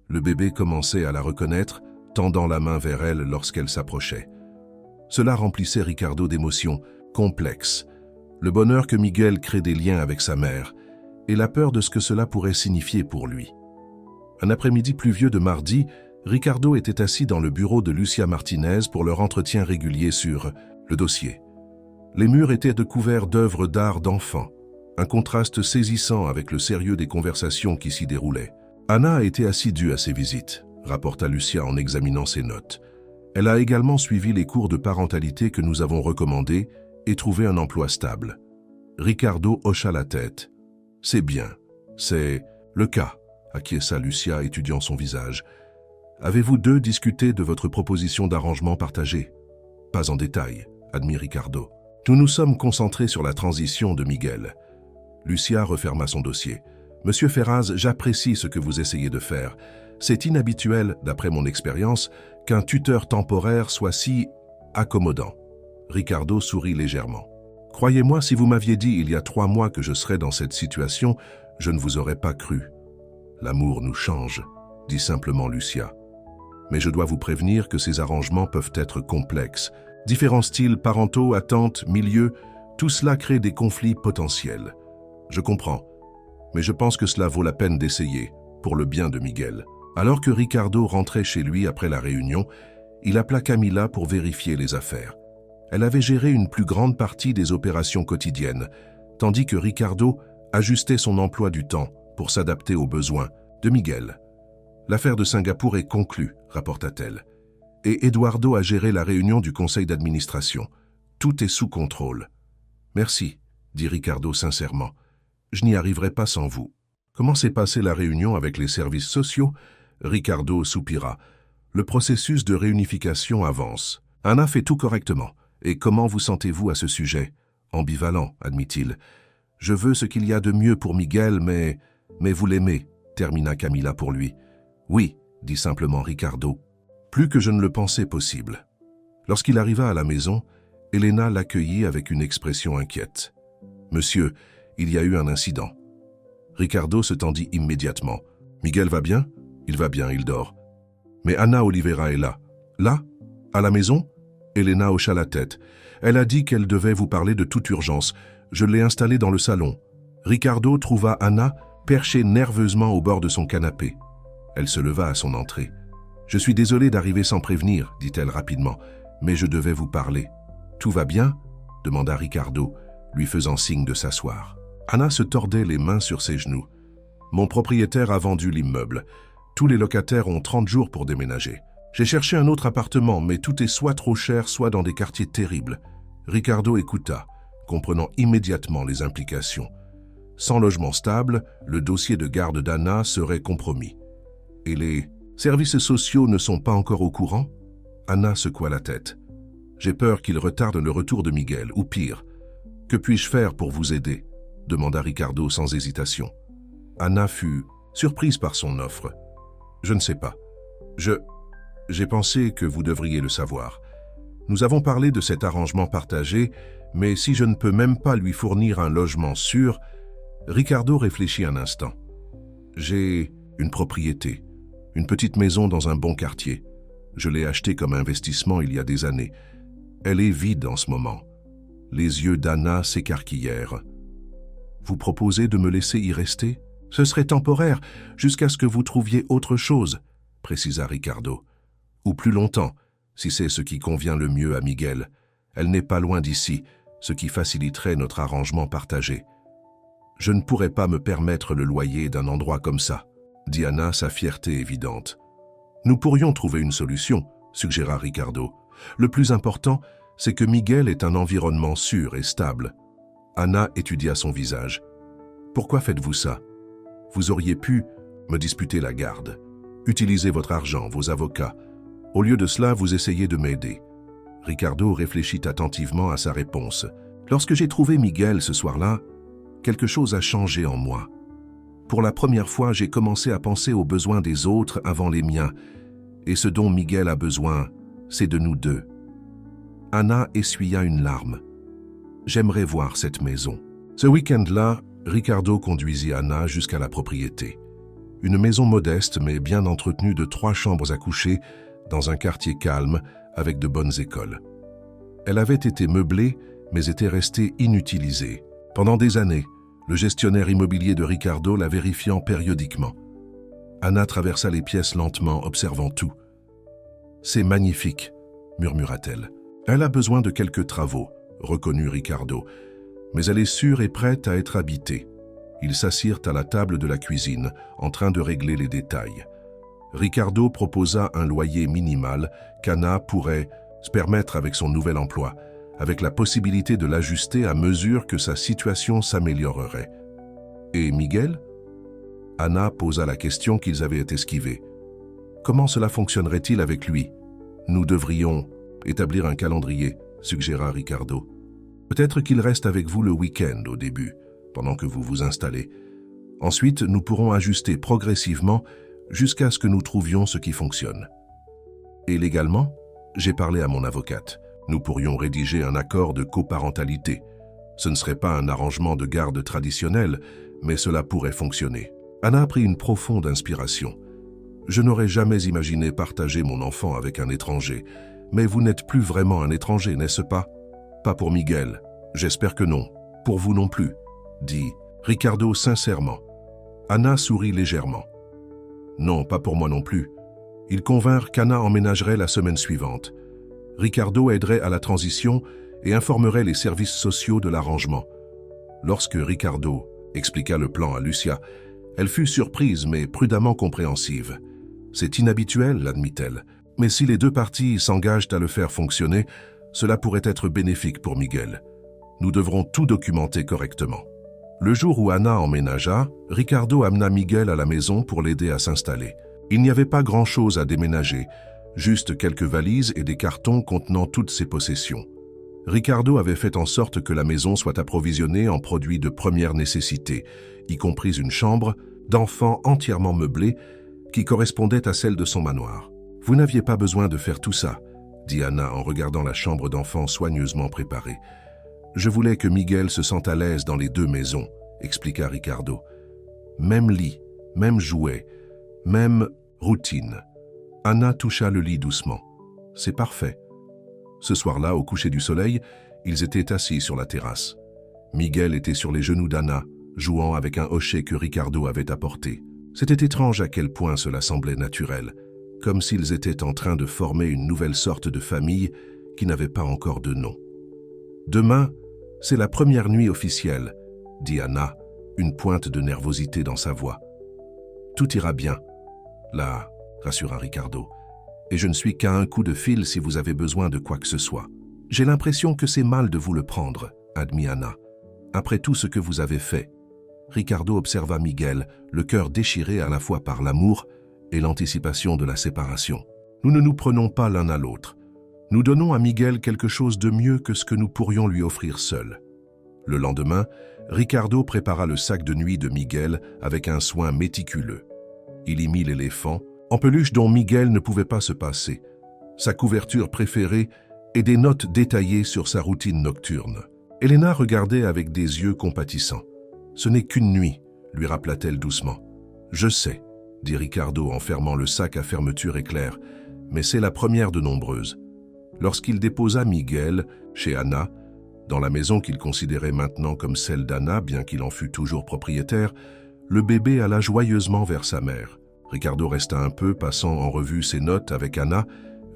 A: Le bébé commençait à la reconnaître, tendant la main vers elle lorsqu'elle s'approchait. Cela remplissait Ricardo d'émotions complexes, le bonheur que Miguel crée des liens avec sa mère et la peur de ce que cela pourrait signifier pour lui. Un après-midi pluvieux de mardi, Ricardo était assis dans le bureau de Lucia Martinez pour leur entretien régulier sur le dossier. Les murs étaient recouverts d'œuvres d'art d'enfants, un contraste saisissant avec le sérieux des conversations qui s'y déroulaient. Anna a été assidue à ces visites, rapporta Lucia en examinant ses notes. Elle a également suivi les cours de parentalité que nous avons recommandés et trouvé un emploi stable. Ricardo hocha la tête. « C'est bien, c'est le cas », acquiesça Lucia, étudiant son visage. « Avez-vous deux discuté de votre proposition d'arrangement partagé ?»« Pas en détail, » admit Ricardo. « Nous nous sommes concentrés sur la transition de Miguel. » Lucia referma son dossier. « Monsieur Ferraz, j'apprécie ce que vous essayez de faire. C'est inhabituel, d'après mon expérience, qu'un tuteur temporaire soit si accommodant. » Ricardo sourit légèrement. « Croyez-moi, si vous m'aviez dit il y a 3 mois que je serais dans cette situation, je ne vous aurais pas cru. »« L'amour nous change, » dit simplement Lucia. « Mais je dois vous prévenir que ces arrangements peuvent être complexes. Différents styles parentaux, attentes, milieux, tout cela crée des conflits potentiels. Je comprends, mais je pense que cela vaut la peine d'essayer, pour le bien de Miguel. » Alors que Ricardo rentrait chez lui après la réunion, il appela Camila pour vérifier les affaires. Elle avait géré une plus grande partie des opérations quotidiennes, tandis que Ricardo ajustait son emploi du temps pour s'adapter aux besoins de Miguel. « L'affaire de Singapour est conclue, » rapporta-t-elle. « Et Eduardo a géré la réunion du conseil d'administration. Tout est sous contrôle. »« Merci, » dit Ricardo sincèrement. « Je n'y arriverai pas sans vous. » Comment s'est passée la réunion avec les services sociaux ? Ricardo soupira. Le processus de réunification avance. Anna fait tout correctement. Et comment vous sentez-vous à ce sujet ? Ambivalent, admit-il. Je veux ce qu'il y a de mieux pour Miguel, mais vous l'aimez, termina Camila pour lui. Oui, dit simplement Ricardo. Plus que je ne le pensais possible. Lorsqu'il arriva à la maison, Elena l'accueillit avec une expression inquiète. Monsieur, il y a eu un incident. Ricardo se tendit immédiatement. Miguel va bien ? Il va bien, il dort. Mais Anna Oliveira est là. Là ? À la maison ? Elena hocha la tête. Elle a dit qu'elle devait vous parler de toute urgence. Je l'ai installée dans le salon. Ricardo trouva Anna perchée nerveusement au bord de son canapé. Elle se leva à son entrée. « Je suis désolée d'arriver sans prévenir, dit-elle rapidement, mais je devais vous parler. »« Tout va bien ?» demanda Ricardo, lui faisant signe de s'asseoir. Anna se tordait les mains sur ses genoux. « Mon propriétaire a vendu l'immeuble. Tous les locataires ont 30 jours pour déménager. J'ai cherché un autre appartement, mais tout est soit trop cher, soit dans des quartiers terribles. » Ricardo écouta, comprenant immédiatement les implications. Sans logement stable, le dossier de garde d'Anna serait compromis. Et les services sociaux ne sont pas encore au courant? Anna secoua la tête. J'ai peur qu'il retarde le retour de Miguel, ou pire. Que puis-je faire pour vous aider? Demanda Ricardo sans hésitation. Anna fut surprise par son offre. Je ne sais pas. J'ai pensé que vous devriez le savoir. Nous avons parlé de cet arrangement partagé, mais si je ne peux même pas lui fournir un logement sûr, Ricardo réfléchit un instant. J'ai une propriété, une petite maison dans un bon quartier. Je l'ai achetée comme investissement il y a des années. Elle est vide en ce moment. Les yeux d'Anna s'écarquillèrent. Vous proposez de me laisser y rester? Ce serait temporaire, jusqu'à ce que vous trouviez autre chose, précisa Ricardo. Ou plus longtemps, si c'est ce qui convient le mieux à Miguel. Elle n'est pas loin d'ici, ce qui faciliterait notre arrangement partagé. Je ne pourrais pas me permettre le loyer d'un endroit comme ça, dit Anna, sa fierté évidente. Nous pourrions trouver une solution, suggéra Ricardo. Le plus important, c'est que Miguel ait un environnement sûr et stable. Anna étudia son visage. Pourquoi faites-vous ça? Vous auriez pu me disputer la garde, utiliser votre argent, vos avocats. Au lieu de cela, vous essayez de m'aider. Ricardo réfléchit attentivement à sa réponse. Lorsque j'ai trouvé Miguel ce soir-là, quelque chose a changé en moi. Pour la première fois, j'ai commencé à penser aux besoins des autres avant les miens. Et ce dont Miguel a besoin, c'est de nous deux. Anna essuya une larme. J'aimerais voir cette maison. Ce week-end-là, Ricardo conduisit Anna jusqu'à la propriété. Une maison modeste mais bien entretenue de 3 chambres à coucher dans un quartier calme avec de bonnes écoles. Elle avait été meublée mais était restée inutilisée. Pendant des années, le gestionnaire immobilier de Ricardo la vérifiant périodiquement. Anna traversa les pièces lentement, observant tout. « C'est magnifique », murmura-t-elle. « Elle a besoin de quelques travaux », reconnut Ricardo, « mais elle est sûre et prête à être habitée. » Ils s'assirent à la table de la cuisine, en train de régler les détails. Ricardo proposa un loyer minimal qu'Anna pourrait se permettre avec son nouvel emploi, avec la possibilité de l'ajuster à mesure que sa situation s'améliorerait. Et Miguel? Anna posa la question qu'ils avaient esquivée. Comment cela fonctionnerait-il avec lui? Nous devrions établir un calendrier, suggéra Ricardo. Peut-être qu'il reste avec vous le week-end au début, pendant que vous vous installez. Ensuite, nous pourrons ajuster progressivement jusqu'à ce que nous trouvions ce qui fonctionne. Et légalement, j'ai parlé à mon avocate. Nous pourrions rédiger un accord de coparentalité. Ce ne serait pas un arrangement de garde traditionnel, mais cela pourrait fonctionner. Anna prit une profonde inspiration. Je n'aurais jamais imaginé partager mon enfant avec un étranger. Mais vous n'êtes plus vraiment un étranger, n'est-ce pas? Pas pour Miguel. J'espère que non. Pour vous non plus, dit Ricardo sincèrement. Anna sourit légèrement. Non, pas pour moi non plus. Ils convinrent qu'Anna emménagerait la semaine suivante. Ricardo aiderait à la transition et informerait les services sociaux de l'arrangement. Lorsque Ricardo expliqua le plan à Lucia, elle fut surprise mais prudemment compréhensive. C'est inhabituel, admit-elle, mais si les deux parties s'engagent à le faire fonctionner, cela pourrait être bénéfique pour Miguel. Nous devrons tout documenter correctement. Le jour où Anna emménagea, Ricardo amena Miguel à la maison pour l'aider à s'installer. Il n'y avait pas grand-chose à déménager, juste quelques valises et des cartons contenant toutes ses possessions. Ricardo avait fait en sorte que la maison soit approvisionnée en produits de première nécessité, y compris une chambre d'enfant entièrement meublée qui correspondait à celle de son manoir. « Vous n'aviez pas besoin de faire tout ça », dit Anna en regardant la chambre d'enfant soigneusement préparée. « Je voulais que Miguel se sente à l'aise dans les 2 maisons », expliqua Ricardo. « Même lit, même jouet, même routine. » Anna toucha le lit doucement. « C'est parfait. » Ce soir-là, au coucher du soleil, ils étaient assis sur la terrasse. Miguel était sur les genoux d'Anna, jouant avec un hochet que Ricardo avait apporté. C'était étrange à quel point cela semblait naturel, comme s'ils étaient en train de former une nouvelle sorte de famille qui n'avait pas encore de nom. « Demain, c'est la première nuit officielle », dit Anna, une pointe de nervosité dans sa voix. « Tout ira bien, là, rassura Ricardo. Et je ne suis qu'à un coup de fil si vous avez besoin de quoi que ce soit. J'ai l'impression que c'est mal de vous le prendre, admit Anna. Après tout ce que vous avez fait. Ricardo observa Miguel, le cœur déchiré à la fois par l'amour et l'anticipation de la séparation. Nous ne nous prenons pas l'un à l'autre. Nous donnons à Miguel quelque chose de mieux que ce que nous pourrions lui offrir seuls. Le lendemain, Ricardo prépara le sac de nuit de Miguel avec un soin méticuleux. Il y mit l'éléphant, en peluche dont Miguel ne pouvait pas se passer, sa couverture préférée et des notes détaillées sur sa routine nocturne. Elena regardait avec des yeux compatissants. « Ce n'est qu'une nuit », lui rappela-t-elle doucement. « Je sais », dit Ricardo en fermant le sac à fermeture éclair, « mais c'est la première de nombreuses. » Lorsqu'il déposa Miguel chez Anna, dans la maison qu'il considérait maintenant comme celle d'Anna, bien qu'il en fût toujours propriétaire, le bébé alla joyeusement vers sa mère. Ricardo resta un peu, passant en revue ses notes avec Anna,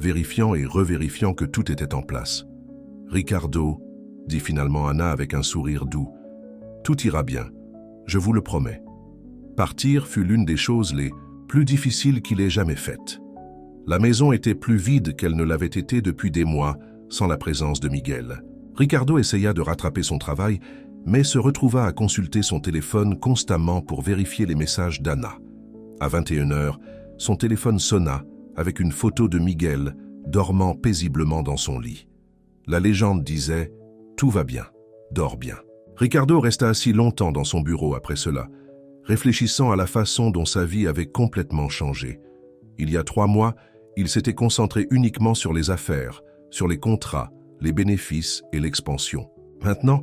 A: vérifiant et revérifiant que tout était en place. « Ricardo, » dit finalement Anna avec un sourire doux, « tout ira bien, je vous le promets. » Partir fut l'une des choses les plus difficiles qu'il ait jamais faites. La maison était plus vide qu'elle ne l'avait été depuis des mois, sans la présence de Miguel. Ricardo essaya de rattraper son travail, mais se retrouva à consulter son téléphone constamment pour vérifier les messages d'Anna. À 21h, son téléphone sonna avec une photo de Miguel dormant paisiblement dans son lit. La légende disait « Tout va bien, dors bien ». Ricardo resta assis longtemps dans son bureau après cela, réfléchissant à la façon dont sa vie avait complètement changé. Il y a 3 mois, il s'était concentré uniquement sur les affaires, sur les contrats, les bénéfices et l'expansion. Maintenant,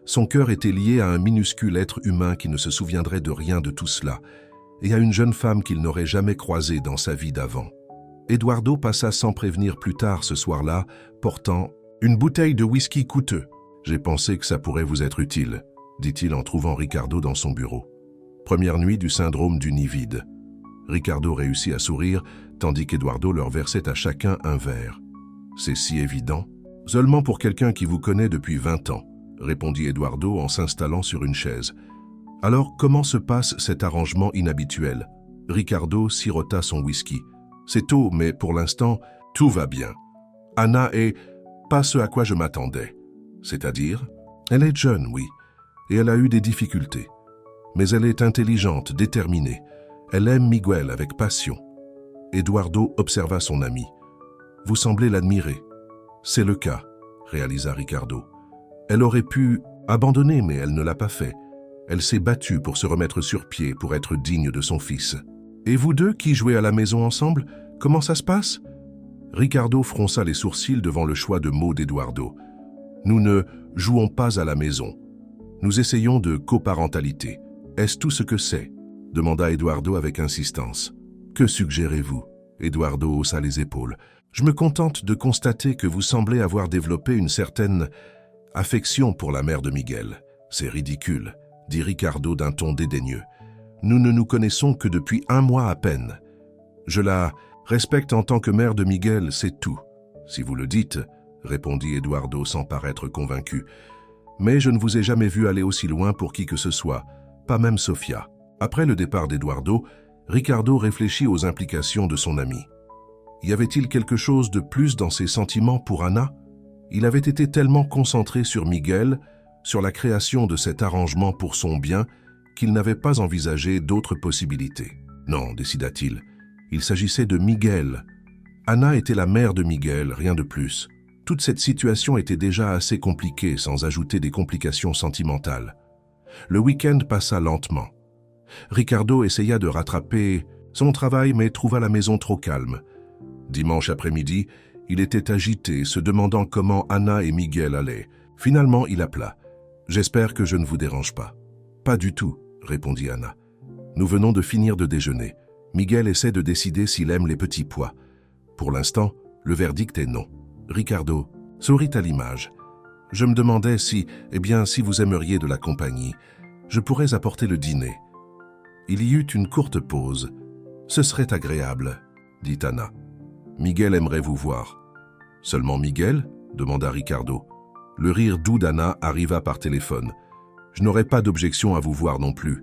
A: son cœur était lié à un minuscule être humain qui ne se souviendrait de rien de tout cela, et à une jeune femme qu'il n'aurait jamais croisée dans sa vie d'avant. Eduardo passa sans prévenir plus tard ce soir-là, portant une bouteille de whisky coûteux. « J'ai pensé que ça pourrait vous être utile », dit-il en trouvant Ricardo dans son bureau. Première nuit du syndrome du nid vide. Ricardo réussit à sourire, tandis qu'Eduardo leur versait à chacun un verre. « C'est si évident. »« Seulement pour quelqu'un qui vous connaît depuis 20 ans, » répondit Eduardo en s'installant sur une chaise. « Alors, comment se passe cet arrangement inhabituel ?» Ricardo sirota son whisky. « C'est tôt, mais pour l'instant, tout va bien. Anna est pas ce à quoi je m'attendais. C'est-à-dire, elle est jeune, oui, et elle a eu des difficultés. Mais elle est intelligente, déterminée. Elle aime Miguel avec passion. » Eduardo observa son ami. « Vous semblez l'admirer. »« C'est le cas, » réalisa Ricardo. « Elle aurait pu abandonner, mais elle ne l'a pas fait. Elle s'est battue pour se remettre sur pied, pour être digne de son fils. Et vous deux qui jouez à la maison ensemble, comment ça se passe ?» Ricardo fronça les sourcils devant le choix de mots d'Eduardo. « Nous ne jouons pas à la maison. Nous essayons de coparentalité. Est-ce tout ce que c'est ?» demanda Eduardo avec insistance. « Que suggérez-vous » Eduardo haussa les épaules. « Je me contente de constater que vous semblez avoir développé une certaine affection pour la mère de Miguel. C'est ridicule, » dit Ricardo d'un ton dédaigneux. « Nous ne nous connaissons que depuis 1 mois à peine. Je la respecte en tant que mère de Miguel, c'est tout. Si vous le dites, » répondit Eduardo sans paraître convaincu. « Mais je ne vous ai jamais vu aller aussi loin pour qui que ce soit, pas même Sofia. » Après le départ d'Eduardo, Ricardo réfléchit aux implications de son ami. Y avait-il quelque chose de plus dans ses sentiments pour Anna? Il avait été tellement concentré sur Miguel, sur la création de cet arrangement pour son bien, qu'il n'avait pas envisagé d'autres possibilités. Non, décida-t-il, il s'agissait de Miguel. Anna était la mère de Miguel, rien de plus. Toute cette situation était déjà assez compliquée, sans ajouter des complications sentimentales. Le week-end passa lentement. Ricardo essaya de rattraper son travail, mais trouva la maison trop calme. Dimanche après-midi, il était agité, se demandant comment Anna et Miguel allaient. Finalement, il appela. « J'espère que je ne vous dérange pas. »« Pas du tout, » répondit Anna. « Nous venons de finir de déjeuner. Miguel essaie de décider s'il aime les petits pois. Pour l'instant, le verdict est non. »« Ricardo, sourit à l'image. Je me demandais si vous aimeriez de la compagnie, je pourrais apporter le dîner. Il y eut une courte pause. Ce serait agréable, dit Anna. Miguel aimerait vous voir. Seulement Miguel? Demanda Ricardo. Le rire doux d'Anna arriva par téléphone. Je n'aurais pas d'objection à vous voir non plus.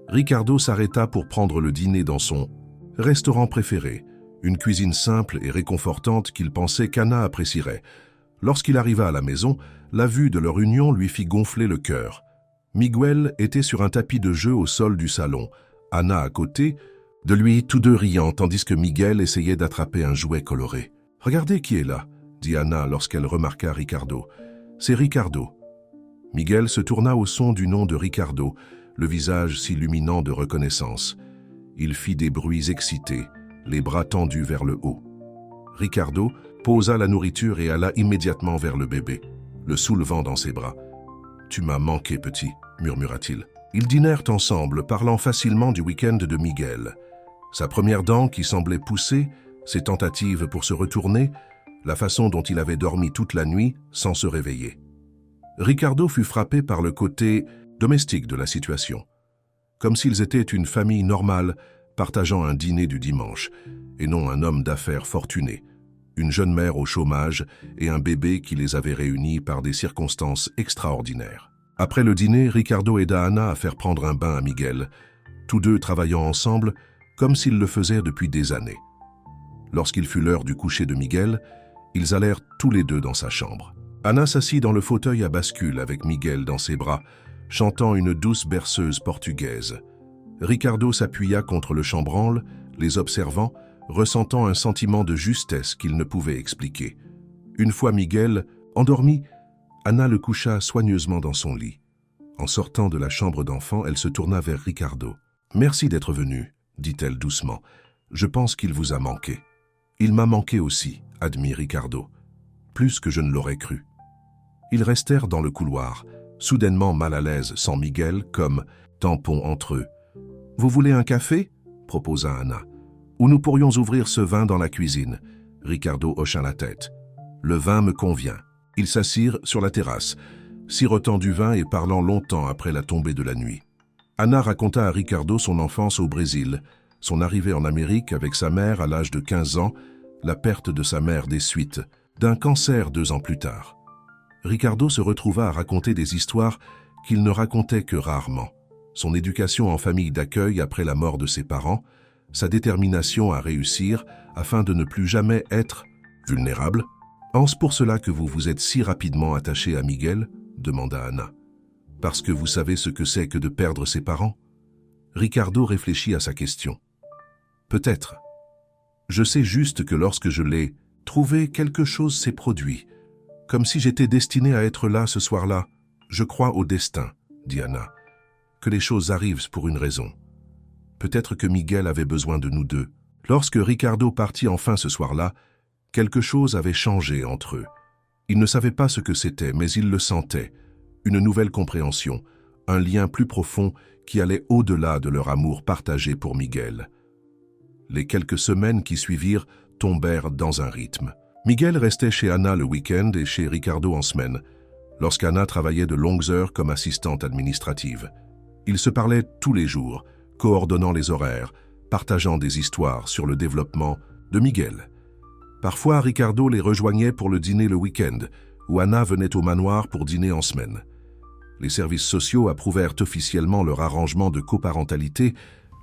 A: Ricardo s'arrêta pour prendre le dîner dans son restaurant préféré, une cuisine simple et réconfortante qu'il pensait qu'Anna apprécierait. Lorsqu'il arriva à la maison, la vue de leur union lui fit gonfler le cœur. Miguel était sur un tapis de jeu au sol du salon, Anna à côté de lui, tous deux riant, tandis que Miguel essayait d'attraper un jouet coloré. « Regardez qui est là !» dit Anna lorsqu'elle remarqua Ricardo. « C'est Ricardo. » Miguel se tourna au son du nom de Ricardo, le visage s'illuminant de reconnaissance. Il fit des bruits excités, les bras tendus vers le haut. Ricardo posa la nourriture et alla immédiatement vers le bébé, le soulevant dans ses bras. « Tu m'as manqué, petit » murmura-t-il. Ils dînèrent ensemble, parlant facilement du week-end de Miguel. Sa première dent qui semblait pousser, ses tentatives pour se retourner, la façon dont il avait dormi toute la nuit sans se réveiller. Ricardo fut frappé par le côté domestique de la situation, comme s'ils étaient une famille normale partageant un dîner du dimanche, et non un homme d'affaires fortuné, une jeune mère au chômage et un bébé qui les avait réunis par des circonstances extraordinaires. Après le dîner, Ricardo aida Anna à faire prendre un bain à Miguel, tous deux travaillant ensemble comme s'ils le faisaient depuis des années. Lorsqu'il fut l'heure du coucher de Miguel, ils allèrent tous les deux dans sa chambre. Anna s'assit dans le fauteuil à bascule avec Miguel dans ses bras, chantant une douce berceuse portugaise. Ricardo s'appuya contre le chambranle, les observant, ressentant un sentiment de justesse qu'il ne pouvait expliquer. Une fois Miguel endormi, Anna le coucha soigneusement dans son lit. En sortant de la chambre d'enfant, elle se tourna vers Ricardo. « Merci d'être venu, » dit-elle doucement. « Je pense qu'il vous a manqué. »« Il m'a manqué aussi, » admit Ricardo. « Plus que je ne l'aurais cru. » Ils restèrent dans le couloir, soudainement mal à l'aise sans Miguel, comme tampon entre eux. « Vous voulez un café ?» proposa Anna. « Ou nous pourrions ouvrir ce vin dans la cuisine. » Ricardo hocha la tête. « Le vin me convient. » Ils s'assirent sur la terrasse, sirotant du vin et parlant longtemps après la tombée de la nuit. Anna raconta à Ricardo son enfance au Brésil, son arrivée en Amérique avec sa mère à l'âge de 15 ans, la perte de sa mère des suites d'un cancer 2 ans plus tard. Ricardo se retrouva à raconter des histoires qu'il ne racontait que rarement. Son éducation en famille d'accueil après la mort de ses parents, sa détermination à réussir afin de ne plus jamais être vulnérable. « Est-ce pour cela que vous vous êtes si rapidement attaché à Miguel ?» demanda Anna. « Parce que vous savez ce que c'est que de perdre ses parents ?» Ricardo réfléchit à sa question. « Peut-être. Je sais juste que lorsque je l'ai trouvé, quelque chose s'est produit. Comme si j'étais destiné à être là ce soir-là. Je crois au destin, » dit Anna. « Que les choses arrivent pour une raison. Peut-être que Miguel avait besoin de nous deux. » Lorsque Ricardo partit enfin ce soir-là, quelque chose avait changé entre eux. Ils ne savaient pas ce que c'était, mais ils le sentaient. Une nouvelle compréhension, un lien plus profond qui allait au-delà de leur amour partagé pour Miguel. Les quelques semaines qui suivirent tombèrent dans un rythme. Miguel restait chez Anna le week-end et chez Ricardo en semaine, lorsqu'Anna travaillait de longues heures comme assistante administrative. Ils se parlaient tous les jours, coordonnant les horaires, partageant des histoires sur le développement de Miguel. Parfois, Ricardo les rejoignait pour le dîner le week-end, où Anna venait au manoir pour dîner en semaine. Les services sociaux approuvèrent officiellement leur arrangement de coparentalité,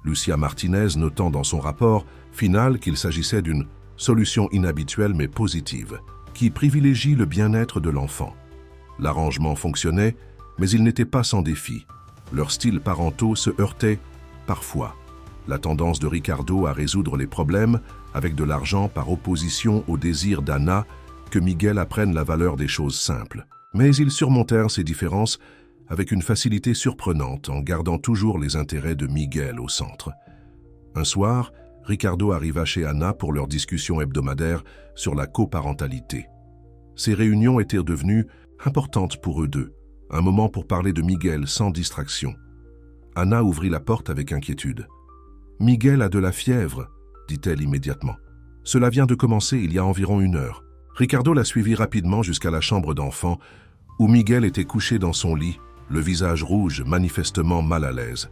A: Lucia Martinez notant dans son rapport final qu'il s'agissait d'une solution inhabituelle mais positive, qui privilégie le bien-être de l'enfant. L'arrangement fonctionnait, mais il n'était pas sans défi. Leurs styles parentaux se heurtaient parfois. La tendance de Ricardo à résoudre les problèmes avec de l'argent par opposition au désir d'Anna que Miguel apprenne la valeur des choses simples. Mais ils surmontèrent ces différences avec une facilité surprenante en gardant toujours les intérêts de Miguel au centre. Un soir, Ricardo arriva chez Anna pour leur discussion hebdomadaire sur la coparentalité. Ces réunions étaient devenues importantes pour eux deux, un moment pour parler de Miguel sans distraction. Anna ouvrit la porte avec inquiétude. « Miguel a de la fièvre », dit-elle immédiatement. « Cela vient de commencer il y a environ 1 heure. » Ricardo la suivit rapidement jusqu'à la chambre d'enfant, où Miguel était couché dans son lit, le visage rouge, manifestement mal à l'aise.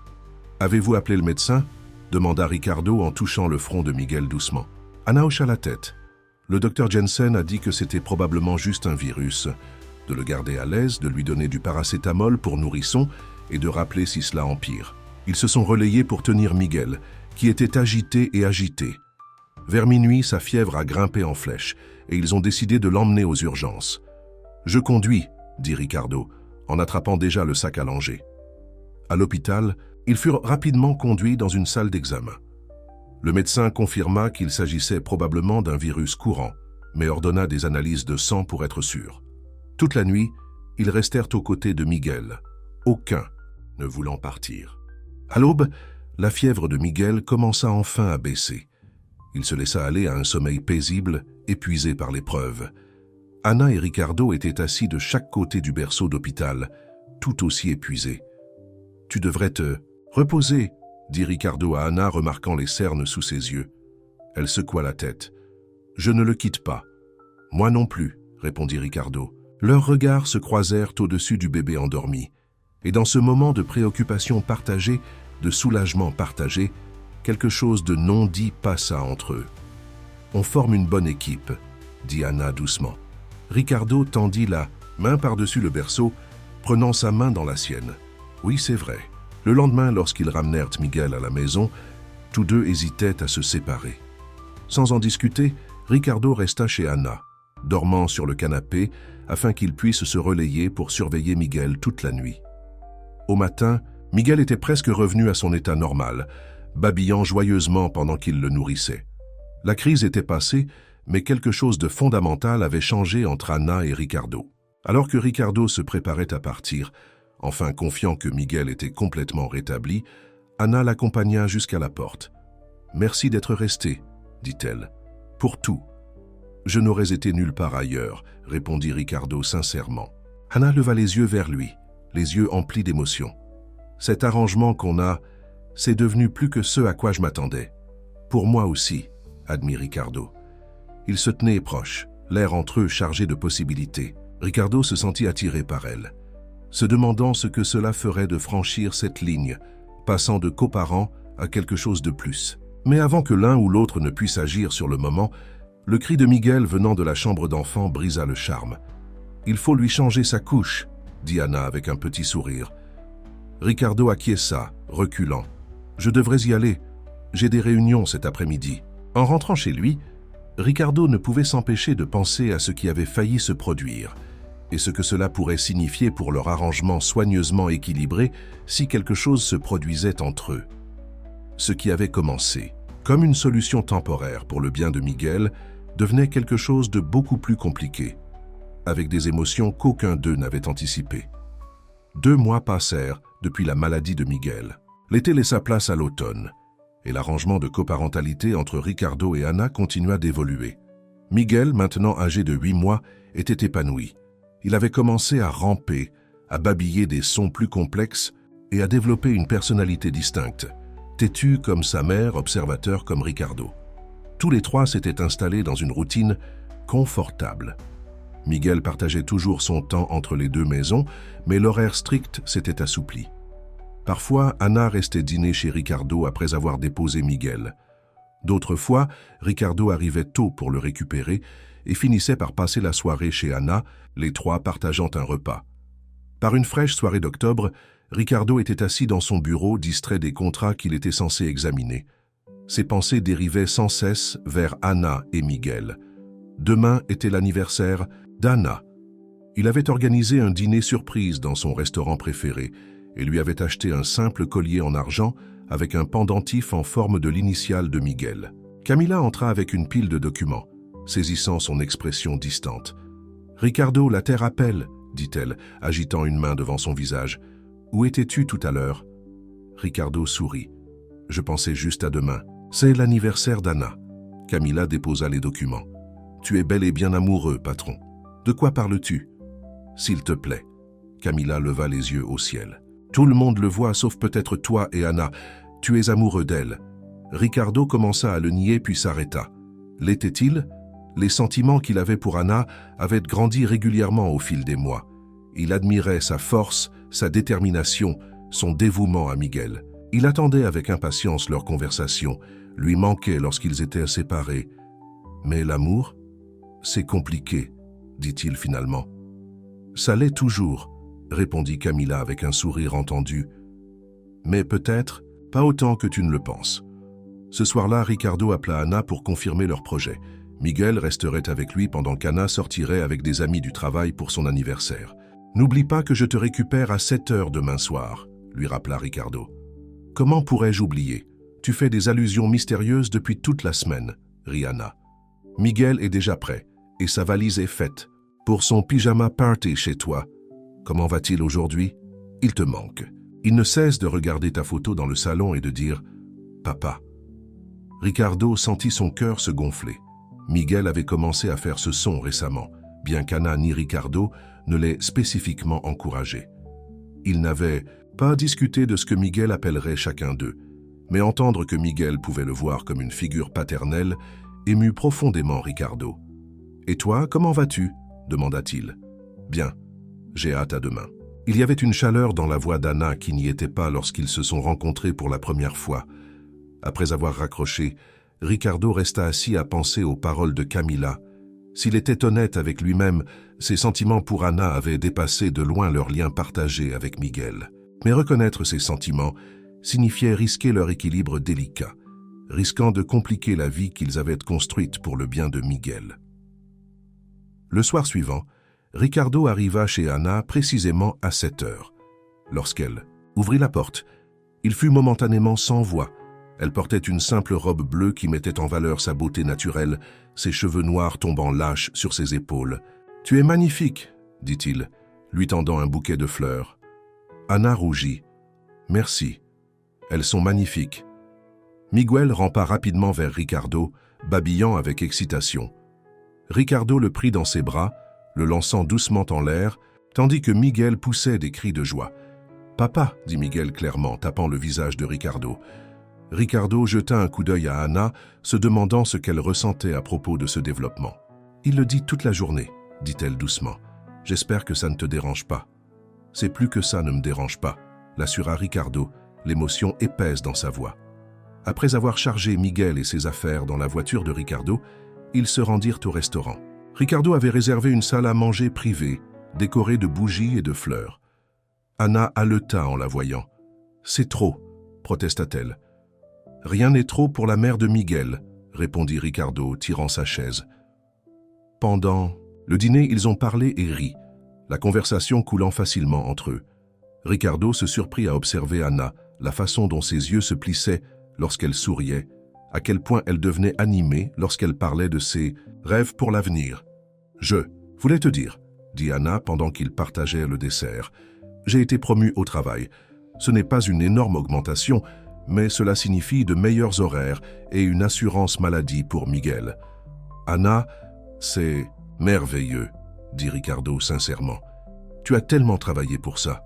A: « Avez-vous appelé le médecin ?» demanda Ricardo en touchant le front de Miguel doucement. Anna hocha la tête. Le docteur Jensen a dit que c'était probablement juste un virus, de le garder à l'aise, de lui donner du paracétamol pour nourrisson et de rappeler si cela empire. Ils se sont relayés pour tenir Miguel, qui était agité et agité. Vers minuit, sa fièvre a grimpé en flèche et ils ont décidé de l'emmener aux urgences. « Je conduis », dit Ricardo, en attrapant déjà le sac à langer. À l'hôpital, ils furent rapidement conduits dans une salle d'examen. Le médecin confirma qu'il s'agissait probablement d'un virus courant, mais ordonna des analyses de sang pour être sûr. Toute la nuit, ils restèrent aux côtés de Miguel, aucun ne voulant partir. À l'aube, la fièvre de Miguel commença enfin à baisser. Il se laissa aller à un sommeil paisible, épuisé par l'épreuve. Anna et Ricardo étaient assis de chaque côté du berceau d'hôpital, tout aussi épuisés. « Tu devrais te reposer », dit Ricardo à Anna, remarquant les cernes sous ses yeux. Elle secoua la tête. « Je ne le quitte pas. »« Moi non plus », répondit Ricardo. Leurs regards se croisèrent au-dessus du bébé endormi. Et dans ce moment de préoccupation partagée, de soulagement partagé, quelque chose de non dit passa entre eux. « On forme une bonne équipe », dit Anna doucement. Ricardo tendit la main par-dessus le berceau, prenant sa main dans la sienne. Oui, c'est vrai. Le lendemain, lorsqu'ils ramenèrent Miguel à la maison, tous deux hésitaient à se séparer. Sans en discuter, Ricardo resta chez Anna, dormant sur le canapé afin qu'il puisse se relayer pour surveiller Miguel toute la nuit. Au matin, Miguel était presque revenu à son état normal, babillant joyeusement pendant qu'il le nourrissait. La crise était passée, mais quelque chose de fondamental avait changé entre Anna et Ricardo. Alors que Ricardo se préparait à partir, enfin confiant que Miguel était complètement rétabli, Anna l'accompagna jusqu'à la porte. « Merci d'être resté, » dit-elle. « Pour tout. »« Je n'aurais été nulle part ailleurs, » répondit Ricardo sincèrement. Anna leva les yeux vers lui, les yeux emplis d'émotion. « Cet arrangement qu'on a, c'est devenu plus que ce à quoi je m'attendais. Pour moi aussi, » admit Ricardo. Ils se tenaient proches, l'air entre eux chargé de possibilités. Ricardo se sentit attiré par elle, se demandant ce que cela ferait de franchir cette ligne, passant de coparents à quelque chose de plus. Mais avant que l'un ou l'autre ne puisse agir sur le moment, le cri de Miguel venant de la chambre d'enfant brisa le charme. « Il faut lui changer sa couche », dit Anna avec un petit sourire. Ricardo acquiesça, reculant. « Je devrais y aller. J'ai des réunions cet après-midi. » En rentrant chez lui, Ricardo ne pouvait s'empêcher de penser à ce qui avait failli se produire et ce que cela pourrait signifier pour leur arrangement soigneusement équilibré si quelque chose se produisait entre eux. Ce qui avait commencé comme une solution temporaire pour le bien de Miguel devenait quelque chose de beaucoup plus compliqué, avec des émotions qu'aucun d'eux n'avait anticipées. 2 mois passèrent depuis la maladie de Miguel. L'été laissa place à l'automne, et l'arrangement de coparentalité entre Ricardo et Anna continua d'évoluer. Miguel, maintenant âgé de 8 mois, était épanoui. Il avait commencé à ramper, à babiller des sons plus complexes et à développer une personnalité distincte, têtu comme sa mère, observateur comme Ricardo. Tous les trois s'étaient installés dans une routine confortable. Miguel partageait toujours son temps entre les 2 maisons, mais l'horaire strict s'était assoupli. Parfois, Anna restait dîner chez Ricardo après avoir déposé Miguel. D'autres fois, Ricardo arrivait tôt pour le récupérer et finissait par passer la soirée chez Anna, les 3 partageant un repas. Par une fraîche soirée d'octobre, Ricardo était assis dans son bureau, distrait des contrats qu'il était censé examiner. Ses pensées dérivaient sans cesse vers Anna et Miguel. Demain était l'anniversaire d'Anna. Il avait organisé un dîner surprise dans son restaurant préféré et lui avait acheté un simple collier en argent avec un pendentif en forme de l'initiale de Miguel. Camilla entra avec une pile de documents, saisissant son expression distante. « Ricardo, la terre appelle », dit-elle, agitant une main devant son visage. « Où étais-tu tout à l'heure » Ricardo sourit. « Je pensais juste à demain. C'est l'anniversaire d'Anna. » Camilla déposa les documents. « Tu es bel et bien amoureux, patron. De quoi parles-tu »« S'il te plaît. » Camilla leva les yeux au ciel. « Tout le monde le voit, sauf peut-être toi et Anna. Tu es amoureux d'elle. » Ricardo commença à le nier puis s'arrêta. L'était-il? Les sentiments qu'il avait pour Anna avaient grandi régulièrement au fil des mois. Il admirait sa force, sa détermination, son dévouement à Miguel. Il attendait avec impatience leur conversation, lui manquait lorsqu'ils étaient séparés. Mais l'amour, c'est compliqué, dit-il finalement. Ça l'est toujours, répondit Camilla avec un sourire entendu. Mais peut-être pas autant que tu ne le penses. Ce soir-là, Ricardo appela Anna pour confirmer leur projet. Miguel resterait avec lui pendant qu'Anna sortirait avec des amis du travail pour son anniversaire. « N'oublie pas que je te récupère à 7 heures demain soir », lui rappela Ricardo. « Comment pourrais-je oublier? Tu fais des allusions mystérieuses depuis toute la semaine, » rit Anna. Miguel est déjà prêt, et sa valise est faite, pour son pyjama party chez toi. Comment va-t-il aujourd'hui? Il te manque. Il ne cesse de regarder ta photo dans le salon et de dire « Papa ». Ricardo sentit son cœur se gonfler. Miguel avait commencé à faire ce son récemment, bien qu'Anna ni Ricardo ne l'aient spécifiquement encouragé. Ils n'avaient pas discuté de ce que Miguel appellerait chacun d'eux, mais entendre que Miguel pouvait le voir comme une figure paternelle émut profondément Ricardo. « Et toi, comment vas-tu » demanda-t-il. « Bien, j'ai hâte à demain. » Il y avait une chaleur dans la voix d'Anna qui n'y était pas lorsqu'ils se sont rencontrés pour la première fois. Après avoir raccroché, Ricardo resta assis à penser aux paroles de Camilla. S'il était honnête avec lui-même, ses sentiments pour Anna avaient dépassé de loin leur lien partagé avec Miguel. Mais reconnaître ses sentiments signifiait risquer leur équilibre délicat, risquant de compliquer la vie qu'ils avaient construite pour le bien de Miguel. Le soir suivant, Ricardo arriva chez Anna précisément à 7 heures. Lorsqu'elle ouvrit la porte, il fut momentanément sans voix. Elle portait une simple robe bleue qui mettait en valeur sa beauté naturelle, ses cheveux noirs tombant lâches sur ses épaules. « Tu es magnifique, » dit-il, lui tendant un bouquet de fleurs. Anna rougit. « Merci. Elles sont magnifiques. » Miguel rampa rapidement vers Ricardo, babillant avec excitation. Ricardo le prit dans ses bras, le lançant doucement en l'air, tandis que Miguel poussait des cris de joie. « Papa » dit Miguel clairement, tapant le visage de Ricardo. Ricardo jeta un coup d'œil à Anna, se demandant ce qu'elle ressentait à propos de ce développement. « Il le dit toute la journée, » dit-elle doucement. « J'espère que ça ne te dérange pas. »« C'est plus que ça ne me dérange pas, » l'assura Ricardo, l'émotion épaisse dans sa voix. Après avoir chargé Miguel et ses affaires dans la voiture de Ricardo, ils se rendirent au restaurant. Ricardo avait réservé une salle à manger privée, décorée de bougies et de fleurs. Anna haleta en la voyant. « C'est trop, » protesta-t-elle. « Rien n'est trop pour la mère de Miguel, » répondit Ricardo, tirant sa chaise. Pendant le dîner, ils ont parlé et ri, la conversation coulant facilement entre eux. Ricardo se surprit à observer Anna, la façon dont ses yeux se plissaient lorsqu'elle souriait, à quel point elle devenait animée lorsqu'elle parlait de ses rêves pour l'avenir. « Je voulais te dire, » dit Anna pendant qu'ils partageaient le dessert. « J'ai été promue au travail. Ce n'est pas une énorme augmentation, mais cela signifie de meilleurs horaires et une assurance maladie pour Miguel. »« Anna, c'est merveilleux, » dit Ricardo sincèrement. « Tu as tellement travaillé pour ça.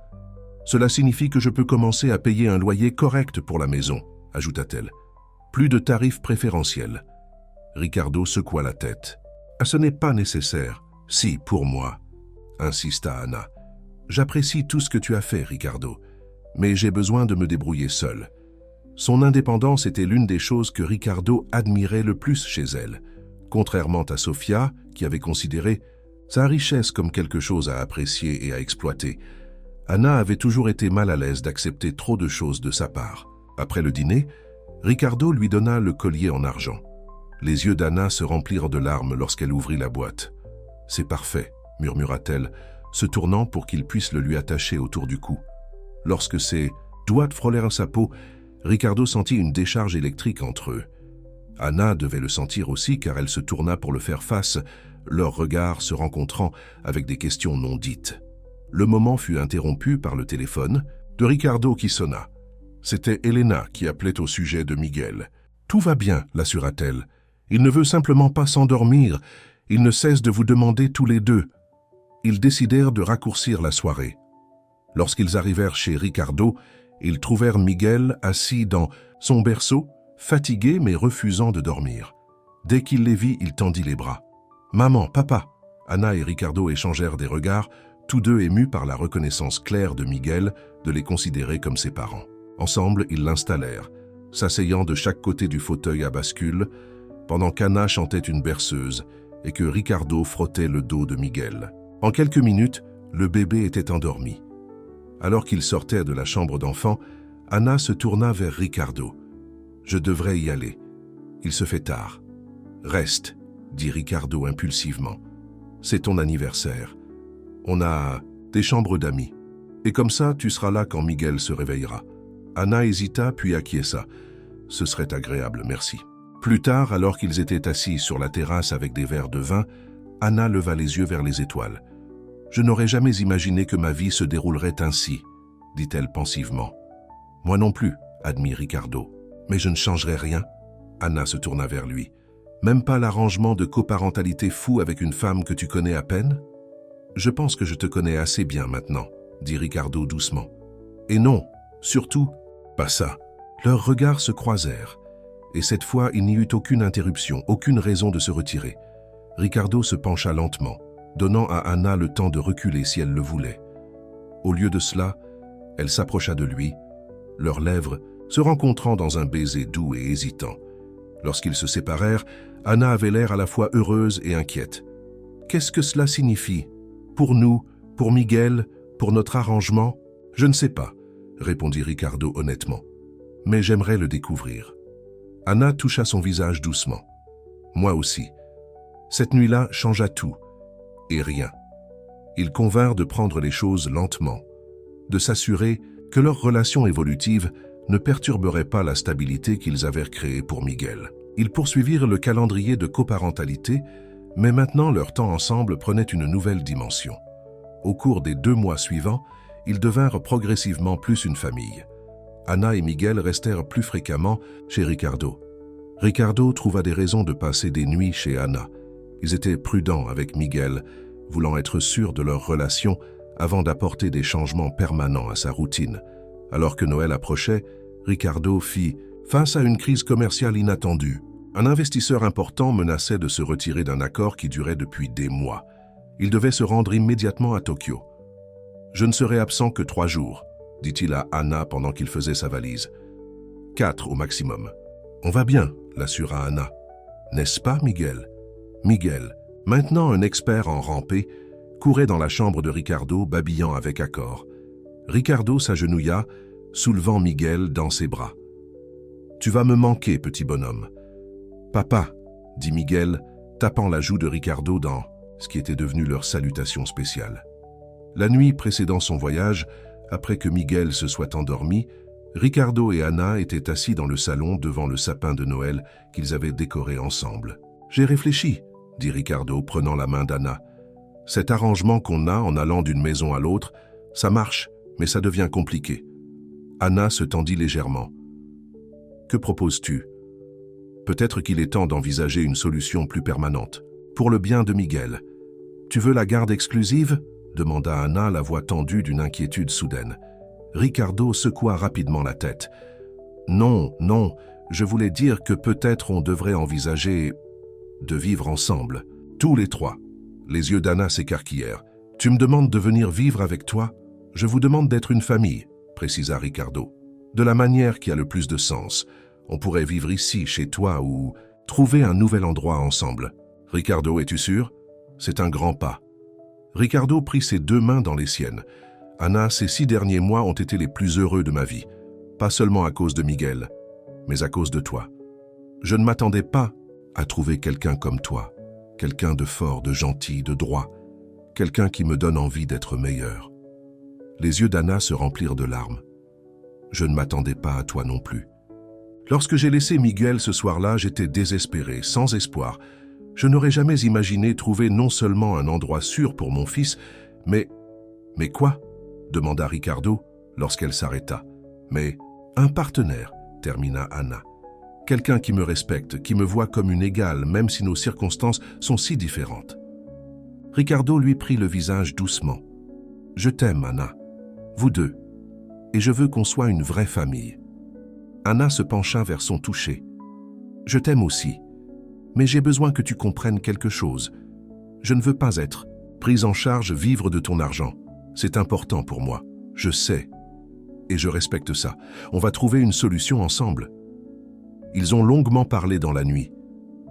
A: Cela signifie que je peux commencer à payer un loyer correct pour la maison, » ajouta-t-elle. « Plus de tarifs préférentiels. » Ricardo secoua la tête. « Ce n'est pas nécessaire. Si, pour moi, » insista Anna. « J'apprécie tout ce que tu as fait, Ricardo, mais j'ai besoin de me débrouiller seul. » Son indépendance était l'une des choses que Ricardo admirait le plus chez elle, contrairement à Sofia, qui avait considéré sa richesse comme quelque chose à apprécier et à exploiter. Anna avait toujours été mal à l'aise d'accepter trop de choses de sa part. Après le dîner, Ricardo lui donna le collier en argent. Les yeux d'Anna se remplirent de larmes lorsqu'elle ouvrit la boîte. « C'est parfait », murmura-t-elle, se tournant pour qu'il puisse le lui attacher autour du cou. Lorsque ses doigts frôlèrent sa peau, Ricardo sentit une décharge électrique entre eux. Anna devait le sentir aussi car elle se tourna pour le faire face, leurs regards se rencontrant avec des questions non dites. Le moment fut interrompu par le téléphone de Ricardo qui sonna. C'était Elena qui appelait au sujet de Miguel. « Tout va bien, l'assura-t-elle. Il ne veut simplement pas s'endormir. Il ne cesse de vous demander tous les deux. » Ils décidèrent de raccourcir la soirée. Lorsqu'ils arrivèrent chez Ricardo, ils trouvèrent Miguel assis dans son berceau, fatigué mais refusant de dormir. Dès qu'il les vit, il tendit les bras. Maman, papa !» Anna et Ricardo échangèrent des regards, tous deux émus par la reconnaissance claire de Miguel de les considérer comme ses parents. Ensemble, ils l'installèrent, s'asseyant de chaque côté du fauteuil à bascule, pendant qu'Anna chantait une berceuse et que Ricardo frottait le dos de Miguel. En quelques minutes, le bébé était endormi. Alors qu'il sortait de la chambre d'enfant, Anna se tourna vers Ricardo. « Je devrais y aller. Il se fait tard. »« Reste, » dit Ricardo impulsivement. « C'est ton anniversaire. On a des chambres d'amis. Et comme ça, tu seras là quand Miguel se réveillera. » Anna hésita puis acquiesça. « Ce serait agréable, merci. » Plus tard, alors qu'ils étaient assis sur la terrasse avec des verres de vin, Anna leva les yeux vers les étoiles. « Je n'aurais jamais imaginé que ma vie se déroulerait ainsi, » dit-elle pensivement. « Moi non plus, » admit Ricardo. « Mais je ne changerai rien. » Anna se tourna vers lui. « Même pas l'arrangement de coparentalité fou avec une femme que tu connais à peine ? » « Je pense que je te connais assez bien maintenant, » dit Ricardo doucement. « Et non, surtout, pas ça. » Leurs regards se croisèrent, et cette fois il n'y eut aucune interruption, aucune raison de se retirer. Ricardo se pencha lentement, donnant à Anna le temps de reculer si elle le voulait. Au lieu de cela, elle s'approcha de lui, leurs lèvres se rencontrant dans un baiser doux et hésitant. Lorsqu'ils se séparèrent, Anna avait l'air à la fois heureuse et inquiète. « Qu'est-ce que cela signifie ? Pour nous, pour Miguel, pour notre arrangement ? Je ne sais pas, » répondit Ricardo honnêtement. « Mais j'aimerais le découvrir. » Anna toucha son visage doucement. « Moi aussi. » Cette nuit-là changea tout, et rien. Ils convinrent de prendre les choses lentement, de s'assurer que leur relation évolutive ne perturberait pas la stabilité qu'ils avaient créée pour Miguel. Ils poursuivirent le calendrier de coparentalité, mais maintenant leur temps ensemble prenait une nouvelle dimension. Au cours des 2 mois suivants, ils devinrent progressivement plus une famille. Anna et Miguel restèrent plus fréquemment chez Ricardo. Ricardo trouva des raisons de passer des nuits chez Anna. Ils étaient prudents avec Miguel, voulant être sûrs de leur relation avant d'apporter des changements permanents à sa routine. Alors que Noël approchait, Ricardo fit face à une crise commerciale inattendue. Un investisseur important menaçait de se retirer d'un accord qui durait depuis des mois. Il devait se rendre immédiatement à Tokyo. « Je ne serai absent que 3 jours, » dit-il à Anna pendant qu'il faisait sa valise. « 4 au maximum. »« On va bien, » l'assura Anna. « N'est-ce pas, Miguel ?» Miguel, maintenant un expert en rampée, courait dans la chambre de Ricardo, babillant avec accord. Ricardo s'agenouilla, soulevant Miguel dans ses bras. « Tu vas me manquer, petit bonhomme. »« Papa, » dit Miguel, tapant la joue de Ricardo dans ce qui était devenu leur salutation spéciale. La nuit précédant son voyage, après que Miguel se soit endormi, Ricardo et Anna étaient assis dans le salon devant le sapin de Noël qu'ils avaient décoré ensemble. « J'ai réfléchi, » dit Ricardo, prenant la main d'Anna. « Cet arrangement qu'on a en allant d'une maison à l'autre, ça marche, mais ça devient compliqué. » Anna se tendit légèrement. « Que proposes-tu ? Peut-être qu'il est temps d'envisager une solution plus permanente, pour le bien de Miguel. Tu veux la garde exclusive ? Demanda Anna, la voix tendue d'une inquiétude soudaine. Ricardo secoua rapidement la tête. « Non, non, je voulais dire que peut-être on devrait envisager de vivre ensemble, tous les 3. » Les yeux d'Anna s'écarquillèrent. « Tu me demandes de venir vivre avec toi ? Je vous demande d'être une famille, » précisa Ricardo. « De la manière qui a le plus de sens. On pourrait vivre ici, chez toi, ou trouver un nouvel endroit ensemble. » « Ricardo, es-tu sûr ? C'est un grand pas. » Ricardo prit ses 2 mains dans les siennes. « Anna, ces 6 derniers mois ont été les plus heureux de ma vie. Pas seulement à cause de Miguel, mais à cause de toi. Je ne m'attendais pas à trouver quelqu'un comme toi, quelqu'un de fort, de gentil, de droit, quelqu'un qui me donne envie d'être meilleur. » Les yeux d'Anna se remplirent de larmes. « Je ne m'attendais pas à toi non plus. Lorsque j'ai laissé Miguel ce soir-là, j'étais désespéré, sans espoir. Je n'aurais jamais imaginé trouver non seulement un endroit sûr pour mon fils, mais... »« Mais quoi ?» demanda Ricardo lorsqu'elle s'arrêta. « Mais un partenaire, » termina Anna. « Quelqu'un qui me respecte, qui me voit comme une égale, même si nos circonstances sont si différentes. » Ricardo lui prit le visage doucement. « Je t'aime, Anna. Vous deux. Et je veux qu'on soit une vraie famille. » Anna se pencha vers son toucher. « Je t'aime aussi. Mais j'ai besoin que tu comprennes quelque chose. Je ne veux pas être prise en charge, vivre de ton argent. C'est important pour moi. Je sais. Et je respecte ça. On va trouver une solution ensemble. » Ils ont longuement parlé dans la nuit,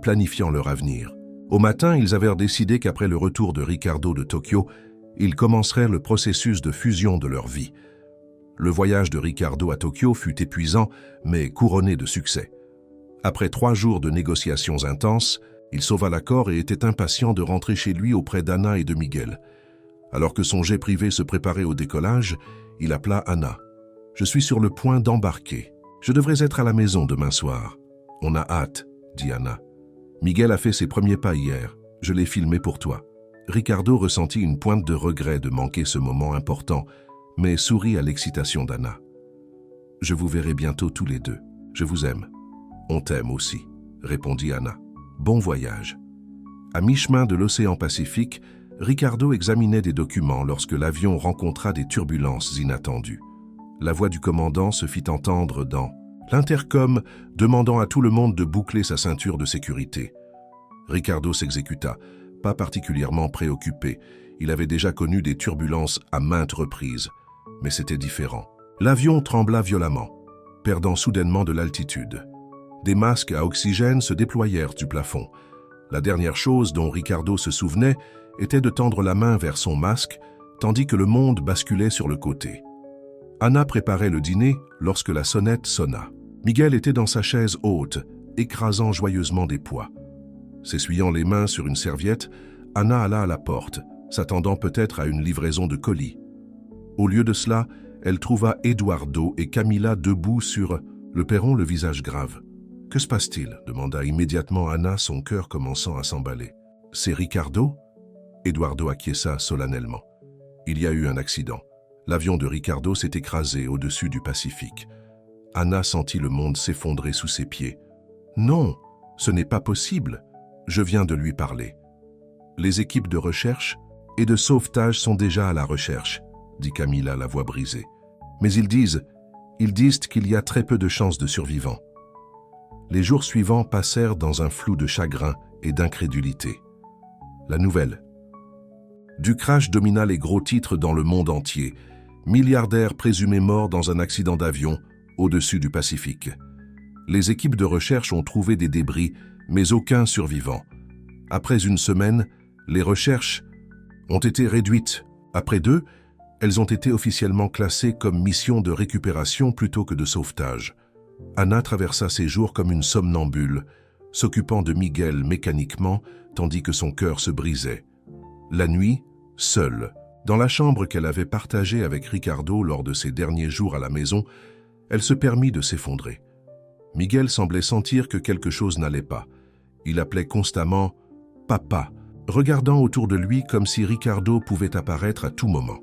A: planifiant leur avenir. Au matin, ils avaient décidé qu'après le retour de Ricardo de Tokyo, ils commenceraient le processus de fusion de leur vie. Le voyage de Ricardo à Tokyo fut épuisant, mais couronné de succès. Après 3 jours de négociations intenses, il sauva l'accord et était impatient de rentrer chez lui auprès d'Anna et de Miguel. Alors que son jet privé se préparait au décollage, il appela Anna. « Je suis sur le point d'embarquer. Je devrais être à la maison demain soir. »« On a hâte, » dit Anna. « Miguel a fait ses premiers pas hier. Je l'ai filmé pour toi. » Ricardo ressentit une pointe de regret de manquer ce moment important, mais sourit à l'excitation d'Anna. « Je vous verrai bientôt tous les deux. Je vous aime. »« On t'aime aussi, » répondit Anna. « Bon voyage. » À mi-chemin de l'océan Pacifique, Ricardo examinait des documents lorsque l'avion rencontra des turbulences inattendues. La voix du commandant se fit entendre dans l'intercom, demandant à tout le monde de boucler sa ceinture de sécurité. Ricardo s'exécuta, pas particulièrement préoccupé. Il avait déjà connu des turbulences à maintes reprises, mais c'était différent. L'avion trembla violemment, perdant soudainement de l'altitude. Des masques à oxygène se déployèrent du plafond. La dernière chose dont Ricardo se souvenait était de tendre la main vers son masque, tandis que le monde basculait sur le côté. Anna préparait le dîner lorsque la sonnette sonna. Miguel était dans sa chaise haute, écrasant joyeusement des pois. S'essuyant les mains sur une serviette, Anna alla à la porte, s'attendant peut-être à une livraison de colis. Au lieu de cela, elle trouva Eduardo et Camila debout sur le perron, le visage grave. « Que se passe-t-il » demanda immédiatement Anna, son cœur commençant à s'emballer. « C'est Ricardo » Eduardo acquiesça solennellement. Il y a eu un accident. L'avion de Ricardo s'est écrasé au-dessus du Pacifique. Anna sentit le monde s'effondrer sous ses pieds. « Non, ce n'est pas possible. Je viens de lui parler. »« Les équipes de recherche et de sauvetage sont déjà à la recherche, » dit Camila, la voix brisée. « Mais ils disent qu'il y a très peu de chances de survivants. » Les jours suivants passèrent dans un flou de chagrin et d'incrédulité. La nouvelle du crash domina les gros titres dans le monde entier. Milliardaire présumé mort dans un accident d'avion au-dessus du Pacifique. Les équipes de recherche ont trouvé des débris, mais aucun survivant. Après une semaine, les recherches ont été réduites. Après 2, elles ont été officiellement classées comme mission de récupération plutôt que de sauvetage. Anna traversa ses jours comme une somnambule, s'occupant de Miguel mécaniquement, tandis que son cœur se brisait. La nuit, seule, dans la chambre qu'elle avait partagée avec Ricardo lors de ses derniers jours à la maison, elle se permit de s'effondrer. Miguel semblait sentir que quelque chose n'allait pas. Il appelait constamment « Papa », regardant autour de lui comme si Ricardo pouvait apparaître à tout moment.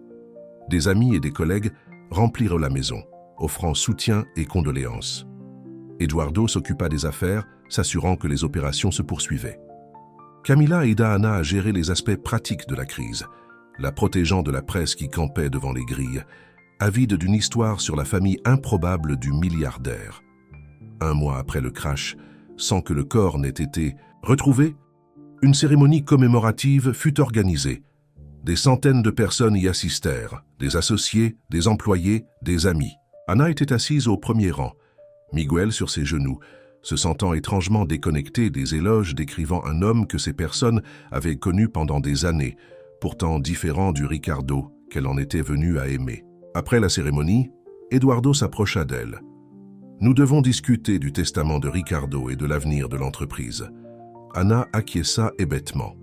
A: Des amis et des collègues remplirent la maison, offrant soutien et condoléances. Eduardo s'occupa des affaires, s'assurant que les opérations se poursuivaient. Camila aida Anna à gérer les aspects pratiques de la crise, la protégeant de la presse qui campait devant les grilles, avide d'une histoire sur la famille improbable du milliardaire. 1 mois après le crash, sans que le corps n'ait été retrouvé, une cérémonie commémorative fut organisée. Des centaines de personnes y assistèrent, des associés, des employés, des amis. Anna était assise au premier rang, Miguel sur ses genoux, se sentant étrangement déconnecté des éloges décrivant un homme que ces personnes avaient connu pendant des années, pourtant différent du Ricardo qu'elle en était venue à aimer. Après la cérémonie, Eduardo s'approcha d'elle. « Nous devons discuter du testament de Ricardo et de l'avenir de l'entreprise. » Anna acquiesça hébétement.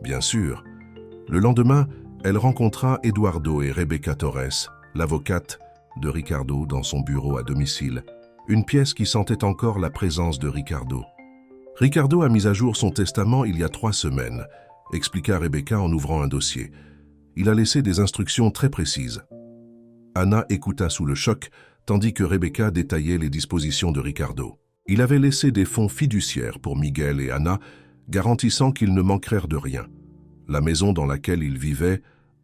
A: Bien sûr. Le lendemain, elle rencontra Eduardo et Rebecca Torres, l'avocate de Ricardo, dans son bureau à domicile, une pièce qui sentait encore la présence de Ricardo. « Ricardo a mis à jour son testament il y a 3 semaines, » expliqua Rebecca en ouvrant un dossier. « Il a laissé des instructions très précises. » Anna écouta sous le choc, tandis que Rebecca détaillait les dispositions de Ricardo. Il avait laissé des fonds fiduciaires pour Miguel et Anna, garantissant qu'ils ne manqueraient de rien. La maison dans laquelle ils vivaient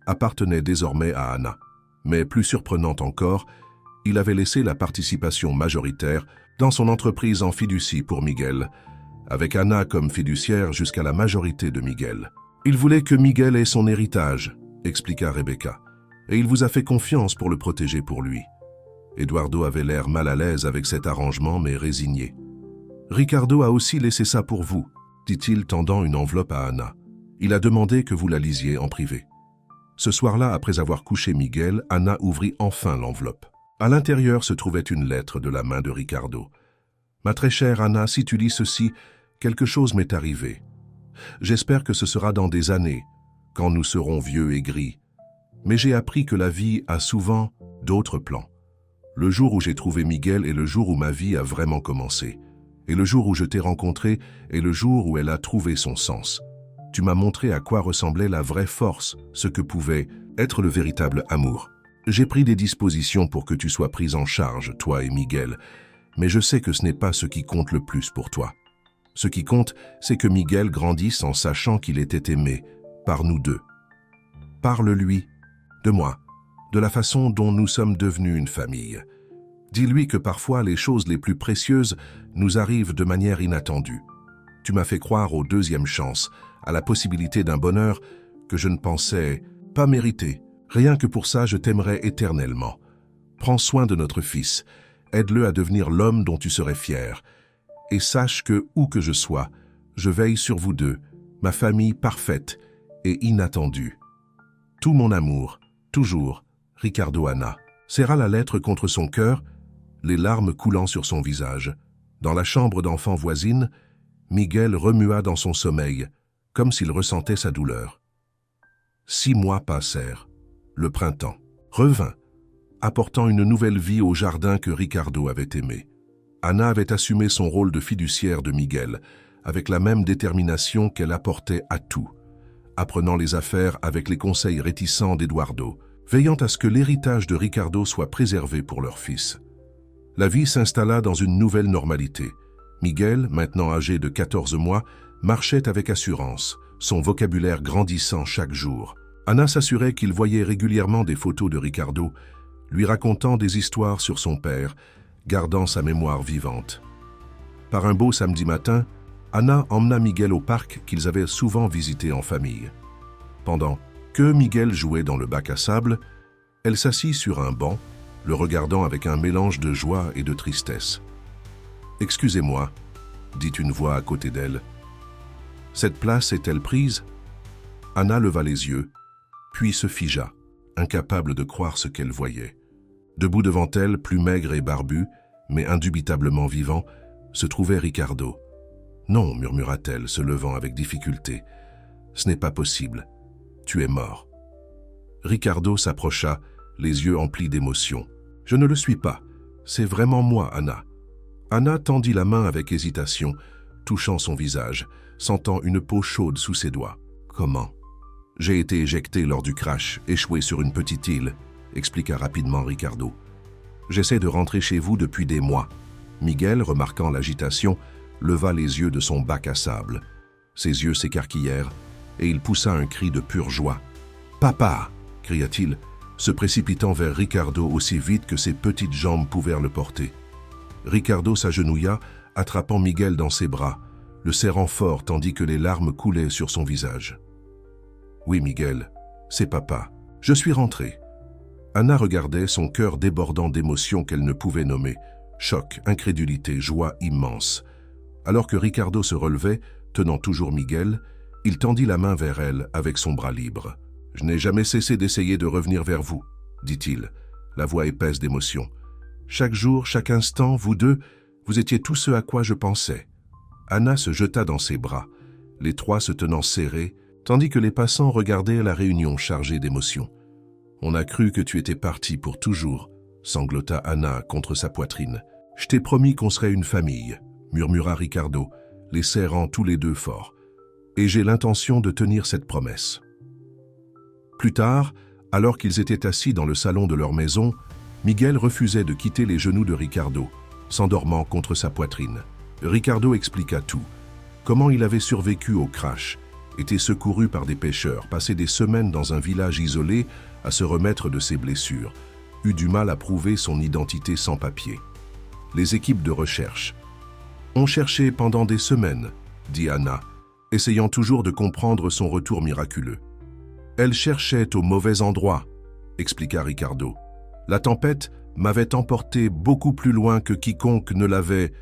A: appartenait désormais à Anna. Mais plus surprenant encore, il avait laissé la participation majoritaire dans son entreprise en fiducie pour Miguel, avec Anna comme fiduciaire jusqu'à la majorité de Miguel. Il voulait que Miguel ait son héritage, expliqua Rebecca, et il vous a fait confiance pour le protéger pour lui. Eduardo avait l'air mal à l'aise avec cet arrangement, mais résigné. Ricardo a aussi laissé ça pour vous, dit-il tendant une enveloppe à Anna. Il a demandé que vous la lisiez en privé. Ce soir-là, après avoir couché Miguel, Anna ouvrit enfin l'enveloppe. À l'intérieur se trouvait une lettre de la main de Ricardo. « Ma très chère Anna, si tu lis ceci, quelque chose m'est arrivé. J'espère que ce sera dans des années, quand nous serons vieux et gris. Mais j'ai appris que la vie a souvent d'autres plans. Le jour où j'ai trouvé Miguel est le jour où ma vie a vraiment commencé. Et le jour où je t'ai rencontré est le jour où elle a trouvé son sens. Tu m'as montré à quoi ressemblait la vraie force, ce que pouvait être le véritable amour. J'ai pris des dispositions pour que tu sois prise en charge, toi et Miguel, mais je sais que ce n'est pas ce qui compte le plus pour toi. Ce qui compte, c'est que Miguel grandisse en sachant qu'il était aimé par nous deux. Parle-lui de moi, de la façon dont nous sommes devenus une famille. Dis-lui que parfois les choses les plus précieuses nous arrivent de manière inattendue. Tu m'as fait croire aux deuxièmes chances, à la possibilité d'un bonheur que je ne pensais pas mériter. Rien que pour ça, je t'aimerai éternellement. Prends soin de notre fils, aide-le à devenir l'homme dont tu serais fier. Et sache que, où que je sois, je veille sur vous deux, ma famille parfaite et inattendue. Tout mon amour, toujours, Ricardo Anna. Serra la lettre contre son cœur, les larmes coulant sur son visage. Dans la chambre d'enfant voisine, Miguel remua dans son sommeil, comme s'il ressentait sa douleur. 6 mois passèrent. Le printemps revint, apportant une nouvelle vie au jardin que Ricardo avait aimé. Anna avait assumé son rôle de fiduciaire de Miguel, avec la même détermination qu'elle apportait à tout, apprenant les affaires avec les conseils réticents d'Eduardo, veillant à ce que l'héritage de Ricardo soit préservé pour leur fils. La vie s'installa dans une nouvelle normalité. Miguel, maintenant âgé de 14 mois, marchait avec assurance, son vocabulaire grandissant chaque jour. Anna s'assurait qu'il voyait régulièrement des photos de Ricardo, lui racontant des histoires sur son père, gardant sa mémoire vivante. Par un beau samedi matin, Anna emmena Miguel au parc qu'ils avaient souvent visité en famille. Pendant que Miguel jouait dans le bac à sable, elle s'assit sur un banc, le regardant avec un mélange de joie et de tristesse. « Excusez-moi », dit une voix à côté d'elle. « Cette place est-elle prise ?» Anna leva les yeux, puis se figea, incapable de croire ce qu'elle voyait. Debout devant elle, plus maigre et barbu, mais indubitablement vivant, se trouvait Ricardo. « Non, murmura-t-elle, se levant avec difficulté. « Ce n'est pas possible. Tu es mort. » Ricardo s'approcha, les yeux emplis d'émotion. « Je ne le suis pas. C'est vraiment moi, Anna. » Anna tendit la main avec hésitation, touchant son visage, sentant une peau chaude sous ses doigts. « Comment ?»« J'ai été éjecté lors du crash, échoué sur une petite île, » expliqua rapidement Ricardo. « J'essaie de rentrer chez vous depuis des mois. » Miguel, remarquant l'agitation, leva les yeux de son bac à sable. Ses yeux s'écarquillèrent et il poussa un cri de pure joie. « Papa !» cria-t-il, se précipitant vers Ricardo aussi vite que ses petites jambes pouvaient le porter. Ricardo s'agenouilla, attrapant Miguel dans ses bras, le serrant fort tandis que les larmes coulaient sur son visage. « Oui, Miguel, c'est papa. Je suis rentré. » Anna regardait, son cœur débordant d'émotions qu'elle ne pouvait nommer. Choc, incrédulité, joie immense. Alors que Ricardo se relevait, tenant toujours Miguel, il tendit la main vers elle avec son bras libre. « Je n'ai jamais cessé d'essayer de revenir vers vous, » dit-il, la voix épaisse d'émotion. « Chaque jour, chaque instant, vous deux, vous étiez tout ce à quoi je pensais. » Anna se jeta dans ses bras, les trois se tenant serrés, tandis que les passants regardaient la réunion chargée d'émotions. « On a cru que tu étais parti pour toujours, » sanglota Anna contre sa poitrine. « Je t'ai promis qu'on serait une famille, » murmura Ricardo, les serrant tous les deux fort. « Et j'ai l'intention de tenir cette promesse. » Plus tard, alors qu'ils étaient assis dans le salon de leur maison, Miguel refusait de quitter les genoux de Ricardo, s'endormant contre sa poitrine. Ricardo expliqua tout. Comment il avait survécu au crash, été secouru par des pêcheurs, passé des semaines dans un village isolé à se remettre de ses blessures, eut du mal à prouver son identité sans papier. Les équipes de recherche. « On cherchait pendant des semaines, » dit Anna, essayant toujours de comprendre son retour miraculeux. Elle cherchait au mauvais endroit, expliqua Ricardo. La tempête m'avait emporté beaucoup plus loin que quiconque ne l'avait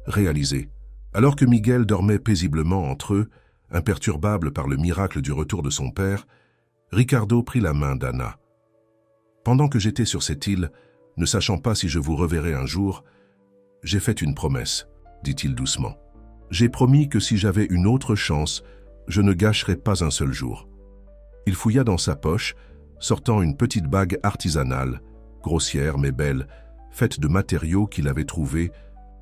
A: réalisé. Alors que Miguel dormait paisiblement entre eux, imperturbable par le miracle du retour de son père, Ricardo prit la main d'Anna. « Pendant que j'étais sur cette île, ne sachant pas si je vous reverrai un jour, j'ai fait une promesse, dit-il doucement. J'ai promis que si j'avais une autre chance, je ne gâcherais pas un seul jour. » Il fouilla dans sa poche, sortant une petite bague artisanale, grossière mais belle, faite de matériaux qu'il avait trouvés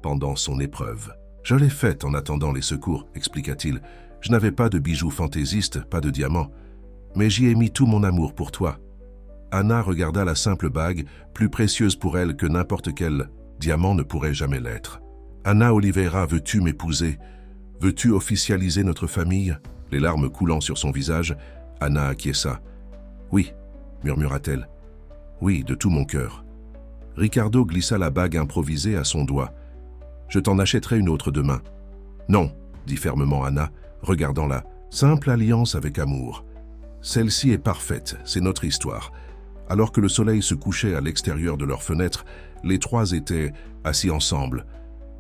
A: pendant son épreuve. « Je l'ai faite en attendant les secours, expliqua-t-il. Je n'avais pas de bijoux fantaisistes, pas de diamants, mais j'y ai mis tout mon amour pour toi. » Anna regarda la simple bague, plus précieuse pour elle que n'importe quel diamant ne pourrait jamais l'être. « Anna Oliveira, veux-tu m'épouser? Veux-tu officialiser notre famille ?» Les larmes coulant sur son visage, Anna acquiesça. « Oui, » murmura-t-elle. « Oui, de tout mon cœur. » Ricardo glissa la bague improvisée à son doigt. « Je t'en achèterai une autre demain. »« Non, » dit fermement Anna, regardant la simple alliance avec amour. « Celle-ci est parfaite, c'est notre histoire. » Alors que le soleil se couchait à l'extérieur de leur fenêtre, les trois étaient assis ensemble.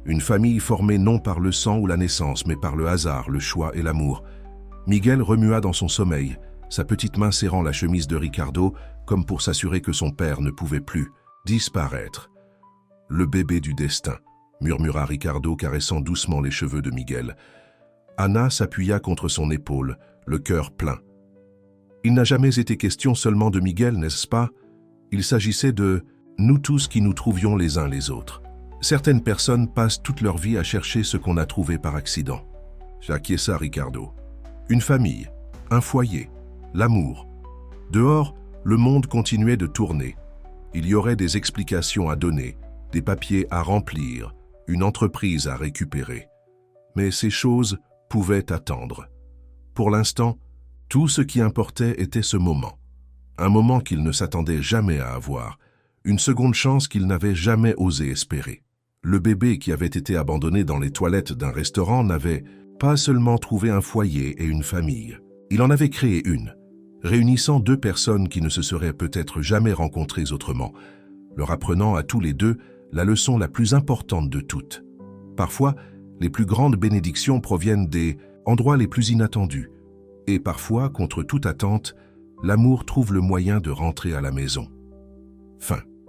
A: Une famille formée non par le sang ou la naissance, mais par le hasard, le choix et l'amour. Miguel remua dans son sommeil, sa petite main serrant la chemise de Ricardo, comme pour s'assurer que son père ne pouvait plus disparaître. « Le bébé du destin », murmura Ricardo, caressant doucement les cheveux de Miguel. Anna s'appuya contre son épaule, le cœur plein. Il n'a jamais été question seulement de Miguel, n'est-ce pas? Il s'agissait de nous tous qui nous trouvions les uns les autres. Certaines personnes passent toute leur vie à chercher ce qu'on a trouvé par accident. J'acquiesça Ricardo. Une famille, un foyer, l'amour. Dehors, le monde continuait de tourner. Il y aurait des explications à donner, des papiers à remplir, une entreprise à récupérer. Mais ces choses pouvaient attendre. Pour l'instant, tout ce qui importait était ce moment. Un moment qu'il ne s'attendait jamais à avoir, une seconde chance qu'il n'avait jamais osé espérer. Le bébé qui avait été abandonné dans les toilettes d'un restaurant n'avait pas seulement trouvé un foyer et une famille. Il en avait créé une, réunissant deux personnes qui ne se seraient peut-être jamais rencontrées autrement, leur apprenant à tous les deux la leçon la plus importante de toutes. Parfois, les plus grandes bénédictions proviennent des endroits les plus inattendus, et parfois, contre toute attente, l'amour trouve le moyen de rentrer à la maison. Fin.